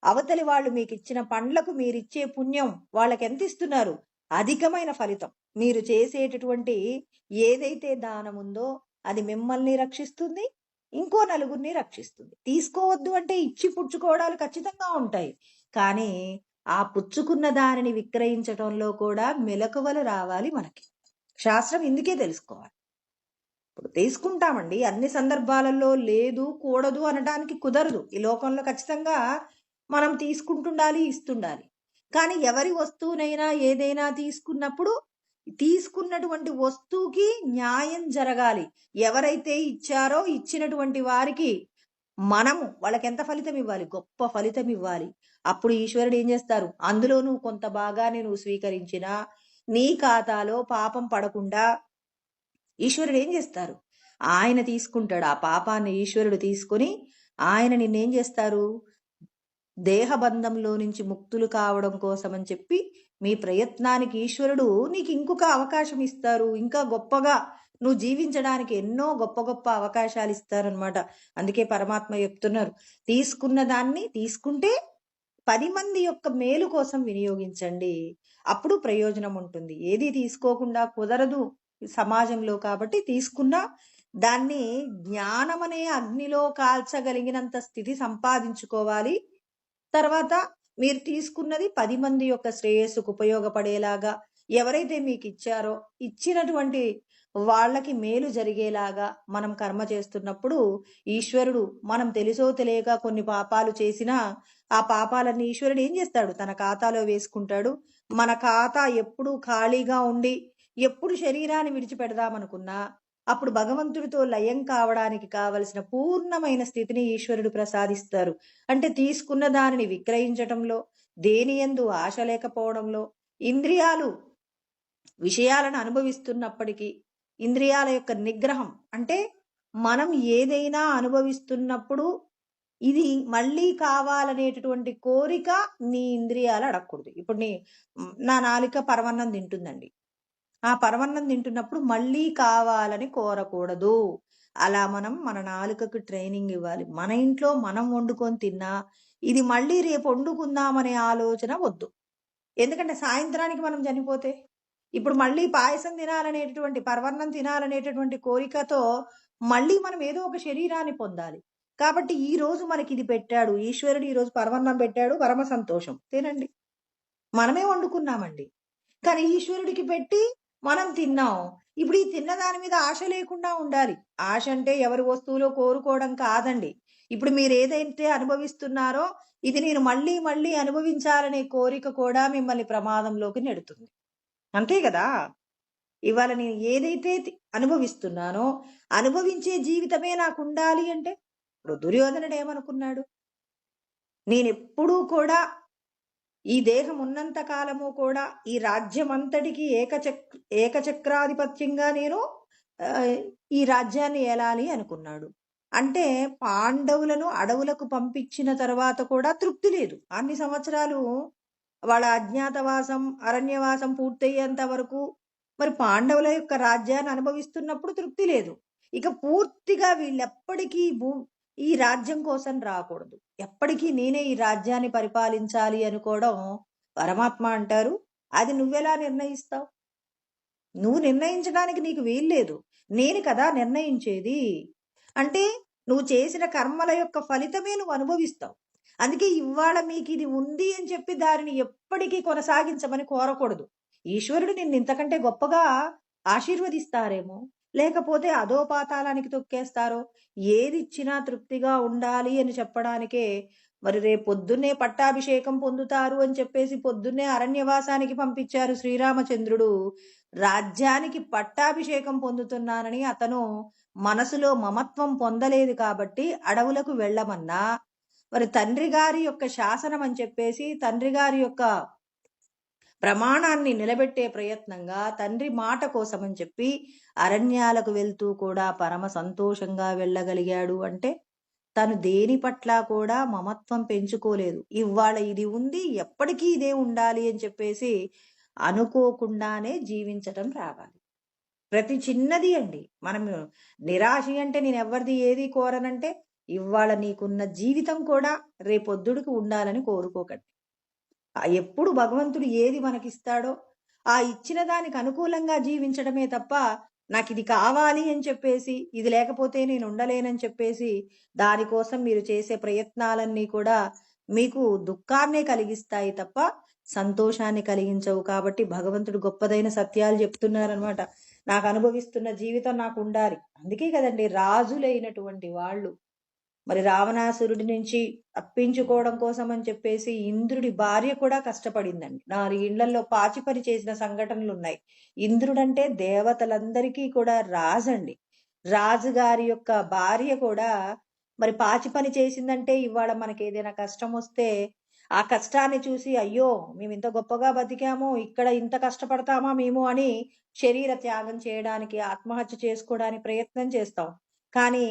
అవతలి వాళ్ళు మీకు ఇచ్చిన పండ్లకు మీరిచ్చే పుణ్యం వాళ్ళకి ఎంత ఇస్తున్నారు, అధికమైన ఫలితం. మీరు చేసేటటువంటి ఏదైతే దానం ఉందో అది మిమ్మల్ని రక్షిస్తుంది, ఇంకో నలుగురిని రక్షిస్తుంది. తీసుకోవద్దు అంటే ఇచ్చి పుచ్చుకోవడాలు ఖచ్చితంగా ఉంటాయి, కానీ ఆ పుచ్చుకున్న దానిని విక్రయించటంలో కూడా మెలకువలు రావాలి మనకి. శాస్త్రం ఇందుకే తెలుసుకోవాలి. ఇప్పుడు తీసుకుంటామండి, అన్ని సందర్భాలలో లేదు కూడదు అనడానికి కుదరదు. ఈ లోకంలో ఖచ్చితంగా మనం తీసుకుంటుండాలి, ఇస్తుండాలి. కానీ ఎవరి వస్తువునైనా ఏదైనా తీసుకున్నప్పుడు తీసుకున్నటువంటి వస్తువుకి న్యాయం జరగాలి. ఎవరైతే ఇచ్చారో ఇచ్చినటువంటి వారికి మనము వాళ్ళకి ఎంత ఫలితం ఇవ్వాలి, గొప్ప ఫలితం ఇవ్వాలి. అప్పుడు ఈశ్వరుడు ఏం చేస్తారు, అందులో నువ్వు కొంత భాగాన్ని నువ్వు స్వీకరించినా నీ ఖాతాలో పాపం పడకుండా ఈశ్వరుడు ఏం చేస్తారు, ఆయన తీసుకుంటాడు. ఆ పాపాన్ని ఈశ్వరుడు తీసుకొని ఆయన నిన్నేం చేస్తారు, దేహబంధంలో నుంచి ముక్తులు కావడం కోసం అని చెప్పి మీ ప్రయత్నానికి ఈశ్వరుడు నీకు ఇంకొక అవకాశం ఇస్తారు. ఇంకా గొప్పగా నువ్వు జీవించడానికి ఎన్నో గొప్ప గొప్ప అవకాశాలు ఇస్తారనమాట. అందుకే పరమాత్మ చెప్తున్నారు, తీసుకున్న దాన్ని తీసుకుంటే 10 మంది యొక్క మేలు కోసం వినియోగించండి, అప్పుడు ప్రయోజనం ఉంటుంది. ఏది తీసుకోకుండా కుదరదు సమాజంలో. కాబట్టి తీసుకున్న దాన్ని జ్ఞానమనే అగ్నిలో కాల్చగలిగినంత స్థితి సంపాదించుకోవాలి. తర్వాత మీరు తీసుకున్నది 10 మంది యొక్క శ్రేయస్సుకు ఉపయోగపడేలాగా, ఎవరైతే మీకు ఇచ్చారో ఇచ్చినటువంటి వాళ్ళకి మేలు జరిగేలాగా మనం కర్మ చేస్తున్నప్పుడు ఈశ్వరుడు, మనం తెలుసో తెలియక కొన్ని పాపాలు చేసినా ఆ పాపాలన్నీ ఈశ్వరుడు ఏం చేస్తాడు, తన ఖాతాలో వేసుకుంటాడు. మన ఖాతా ఎప్పుడు ఖాళీగా ఉండి ఎప్పుడు శరీరాన్ని విడిచిపెడదామనుకున్నా అప్పుడు భగవంతుడితో లయం కావడానికి కావలసిన పూర్ణమైన స్థితిని ఈశ్వరుడు ప్రసాదిస్తారు. అంటే తీసుకున్న దానిని విక్రయించటంలో, దేని యందు ఆశ లేకపోవడంలో, ఇంద్రియాలు విషయాలను అనుభవిస్తున్నప్పటికీ ఇంద్రియాల యొక్క నిగ్రహం, అంటే మనం ఏదైనా అనుభవిస్తున్నప్పుడు ఇది మళ్ళీ కావాలనేటటువంటి కోరిక నీ ఇంద్రియాలు అడగకూడదు. ఇప్పుడు నా నాలుక పరమన్నం తింటుందండి, ఆ పరమన్నం తింటున్నప్పుడు మళ్ళీ కావాలని కోరకూడదు. అలా మనం మన నాలుకకు ట్రైనింగ్ ఇవ్వాలి. మన ఇంట్లో మనం వండుకొని తిన్నా ఇది మళ్ళీ రేపు వండుకుందామనే ఆలోచన వద్దు. ఎందుకంటే సాయంత్రానికి మనం చనిపోతే ఇప్పుడు మళ్ళీ పాయసం తినాలనేటటువంటి, పరమన్నం తినాలనేటటువంటి కోరికతో మళ్ళీ మనం ఏదో ఒక శరీరాన్ని పొందాలి. కాబట్టి ఈ రోజు మనకి ఇది పెట్టాడు ఈశ్వరుడు, ఈ రోజు పరమన్నం పెట్టాడు, పరమ సంతోషం, తినండి. మనమే వండుకున్నామండి, కానీ ఈశ్వరుడికి పెట్టి మనం తిన్నాం. ఇప్పుడు ఈ తిన్న దాని మీద ఆశ లేకుండా ఉండాలి. ఆశ అంటే ఎవరి వస్తువులో కోరుకోవడం కాదండి. ఇప్పుడు మీరు ఏదైతే అనుభవిస్తున్నారో ఇది నేను మళ్ళీ మళ్ళీ అనుభవించాలనే కోరిక కూడా మిమ్మల్ని ప్రమాదంలోకి నెడుతుంది. అంతే కదా. ఇవాళ నేను ఏదైతే అనుభవిస్తున్నానో అనుభవించే జీవితమే నాకు ఉండాలి అంటే, ఇప్పుడు దుర్యోధనుడు ఏమనుకున్నాడు, నేనెప్పుడూ కూడా ఈ దేహం ఉన్నంత కాలము కూడా ఈ రాజ్యం అంతటికి ఏకచక్రాధిపత్యంగా నేను ఈ రాజ్యాన్ని ఏలాలి అనుకున్నాడు. అంటే పాండవులను అడవులకు పంపించిన తర్వాత కూడా తృప్తి లేదు. అన్ని సంవత్సరాలు వాళ్ళ అజ్ఞాతవాసం, అరణ్యవాసం పూర్తయ్యేంత వరకు మరి పాండవుల యొక్క రాజ్యాన్ని అనుభవిస్తున్నప్పుడు తృప్తి లేదు. ఇక పూర్తిగా వీళ్ళెప్పటికీ ఈ రాజ్యం కోసం రాకూడదు, ఎప్పటికీ నేనే ఈ రాజ్యాన్ని పరిపాలించాలి అనుకోవడం పరమాత్మ అంటారు. అది నువ్వెలా నిర్ణయిస్తావు? నువ్వు నిర్ణయించడానికి నీకు వీల్లేదు, నేను కదా నిర్ణయించేది. అంటే నువ్వు చేసిన కర్మల యొక్క ఫలితమే నువ్వు అనుభవిస్తావు. అందుకే ఇవాళ మీకు ఇది ఉంది అని చెప్పి దానిని ఎప్పటికీ కొనసాగించమని కోరకూడదు. ఈశ్వరుడు నిన్ను ఇంతకంటే గొప్పగా ఆశీర్వదిస్తారేమో, లేకపోతే అధోపాతాళానికి తొక్కేస్తారో. ఏది ఇచ్చినా తృప్తిగా ఉండాలి అని చెప్పడానికే మరి రేపు పొద్దున్నే పట్టాభిషేకం పొందుతారు అని చెప్పేసి పొద్దున్నే అరణ్యవాసానికి పంపించారు శ్రీరామచంద్రుడు. రాజ్యానికి పట్టాభిషేకం పొందుతున్నానని అతను మనసులో మమత్వం పొందలేదు కాబట్టి అడవులకు వెళ్ళమన్నా, మరి తండ్రి గారి యొక్క శాసనం అని చెప్పేసి తండ్రి గారి యొక్క ప్రమాణాన్ని నిలబెట్టే ప్రయత్నంగా తండ్రి మాట కోసం అని చెప్పి అరణ్యాలకు వెళ్తూ కూడా పరమ సంతోషంగా వెళ్ళగలిగాడు. అంటే తను దేని పట్ల కూడా మమత్వం పెంచుకోలేదు. ఇవాళ ఇది ఉంది, ఎప్పటికీ ఇదే ఉండాలి అని చెప్పేసి అనుకోకుండానే జీవించటం రావాలి. ప్రతి చిన్నది అండి. మనం నిరాశ అంటే నేను ఎవరిది ఏది కోరనంటే, ఇవాళ నీకున్న జీవితం కూడా రేపొద్దుడికి ఉండాలని కోరుకోకండి. ఎప్పుడు భగవంతుడు ఏది మనకిస్తాడో ఆ ఇచ్చిన దానికి అనుకూలంగా జీవించడమే తప్ప, నాకు ఇది కావాలి అని చెప్పేసి, ఇది లేకపోతే నేను ఉండలేనని చెప్పేసి దానికోసం మీరు చేసే ప్రయత్నాలన్నీ కూడా మీకు దుఃఖాన్నే కలిగిస్తాయి తప్ప సంతోషాన్ని కలిగించవు. కాబట్టి భగవంతుడు గొప్పదైన సత్యాలు చెప్తున్నారనమాట. నాకు అనుభవిస్తున్న జీవితం నాకు ఉండాలి. అందుకే కదండి రాజులైనటువంటి వాళ్ళు మరి రావణాసురుడి నుంచి తప్పించుకోవడం కోసం అని చెప్పేసి ఇంద్రుడి భార్య కూడా కష్టపడిందండి. 4 ఇళ్లలో పాచి పని చేసిన సంఘటనలు ఉన్నాయి. ఇంద్రుడంటే దేవతలందరికీ కూడా రాజండి. రాజుగారి యొక్క భార్య కూడా మరి పాచి పని చేసిందంటే ఇవాళ మనకి ఏదైనా కష్టం వస్తే ఆ కష్టాన్ని చూసి అయ్యో మేము ఇంత గొప్పగా బతికామో, ఇక్కడ ఇంత కష్టపడతామా మేము అని శరీర త్యాగం చేయడానికి, ఆత్మహత్య చేసుకోవడానికి ప్రయత్నం చేస్తాం. కానీ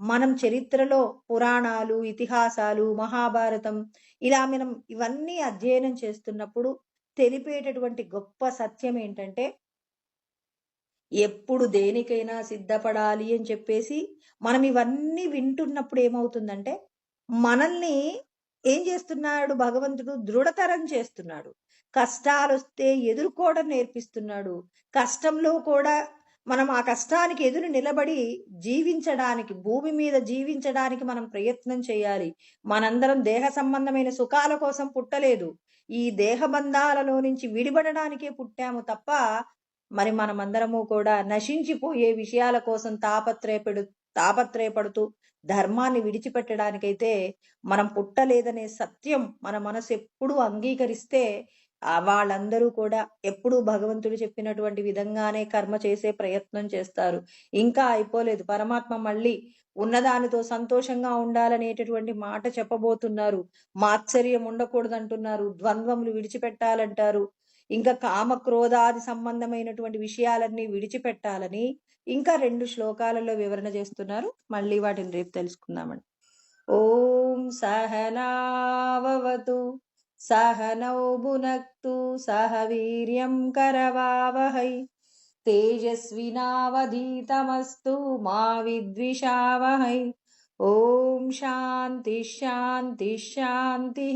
మనం చరిత్రలో పురాణాలు, ఇతిహాసాలు, మహాభారతం ఇలా మనం ఇవన్నీ అధ్యయనం చేస్తున్నప్పుడు తెలిపేటటువంటి గొప్ప సత్యం ఏంటంటే, ఎప్పుడు దేనికైనా సిద్ధపడాలి అని చెప్పేసి మనం ఇవన్నీ వింటున్నప్పుడు ఏమవుతుందంటే, మనల్ని ఏం చేస్తున్నాడు భగవంతుడు? దృఢతరం చేస్తున్నాడు. కష్టాలొస్తే ఎదుర్కోవడం నేర్పిస్తున్నాడు. కష్టంలో కూడా మనం ఆ కష్టానికి ఎదురు నిలబడి జీవించడానికి, భూమి మీద జీవించడానికి మనం ప్రయత్నం చేయాలి. మనందరం దేహ సంబంధమైన సుఖాల కోసం పుట్టలేదు. ఈ దేహ బంధాలలో నుంచి విడిపడడానికే పుట్టాము తప్ప మరి మనమందరము కూడా నశించిపోయే విషయాల కోసం తాపత్రయపడుతూ ధర్మాన్ని విడిచిపెట్టడానికైతే మనం పుట్టలేదనే సత్యం మన మనసు ఎప్పుడూ అంగీకరిస్తే వాళ్ళందరూ కూడా ఎప్పుడూ భగవంతుడు చెప్పినటువంటి విధంగానే కర్మ చేసే ప్రయత్నం చేస్తారు. ఇంకా అయిపోలేదు. పరమాత్మ మళ్ళీ ఉన్నదానితో సంతోషంగా ఉండాలనేటటువంటి మాట చెప్పబోతున్నారు. మాత్సర్యం ఉండకూడదంటున్నారు. ద్వంద్వములు విడిచిపెట్టాలంటారు. ఇంకా కామక్రోధాది సంబంధమైనటువంటి విషయాలన్నీ విడిచిపెట్టాలని ఇంకా 2 శ్లోకాలలో వివరణ చేస్తున్నారు. మళ్ళీ వాటిని రేపు తెలుసుకుందామండి. ఓం సహనావవతు సహనౌ భునక్తు సహ వీర్యం కరవావహై తేజస్వినావధీతమస్తు మా విద్విషావహై. ఓం శాంతి శాంతి శాంతి.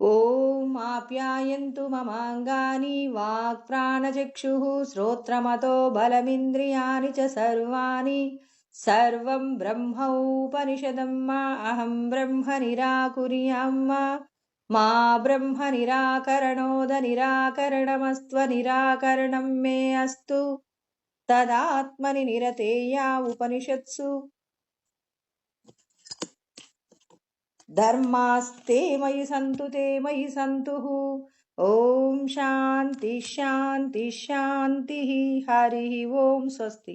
ఓం ఆప్యాయంతు మమాంగాని వాక్ ప్రాణచక్షుః శ్రోత్రమతో బలమింద్రియాణి చ సర్వాణి. సర్వం బ్రహ్మోపనిషదం మా అహం బ్రహ్మ నిరాకుర్యాం మా బ్రహ్మ నిరాకరణోద నిరాకరణమస్త్వ నిరాకరణం మే అస్తు తదాత్మని నిరతేయా ఉపనిషత్సు. ధర్మాస్తే మయి సంతు తే మయి సంతుః. ఓం శాంతి శాంతి శాంతి. హరి ఓం. స్వస్తి.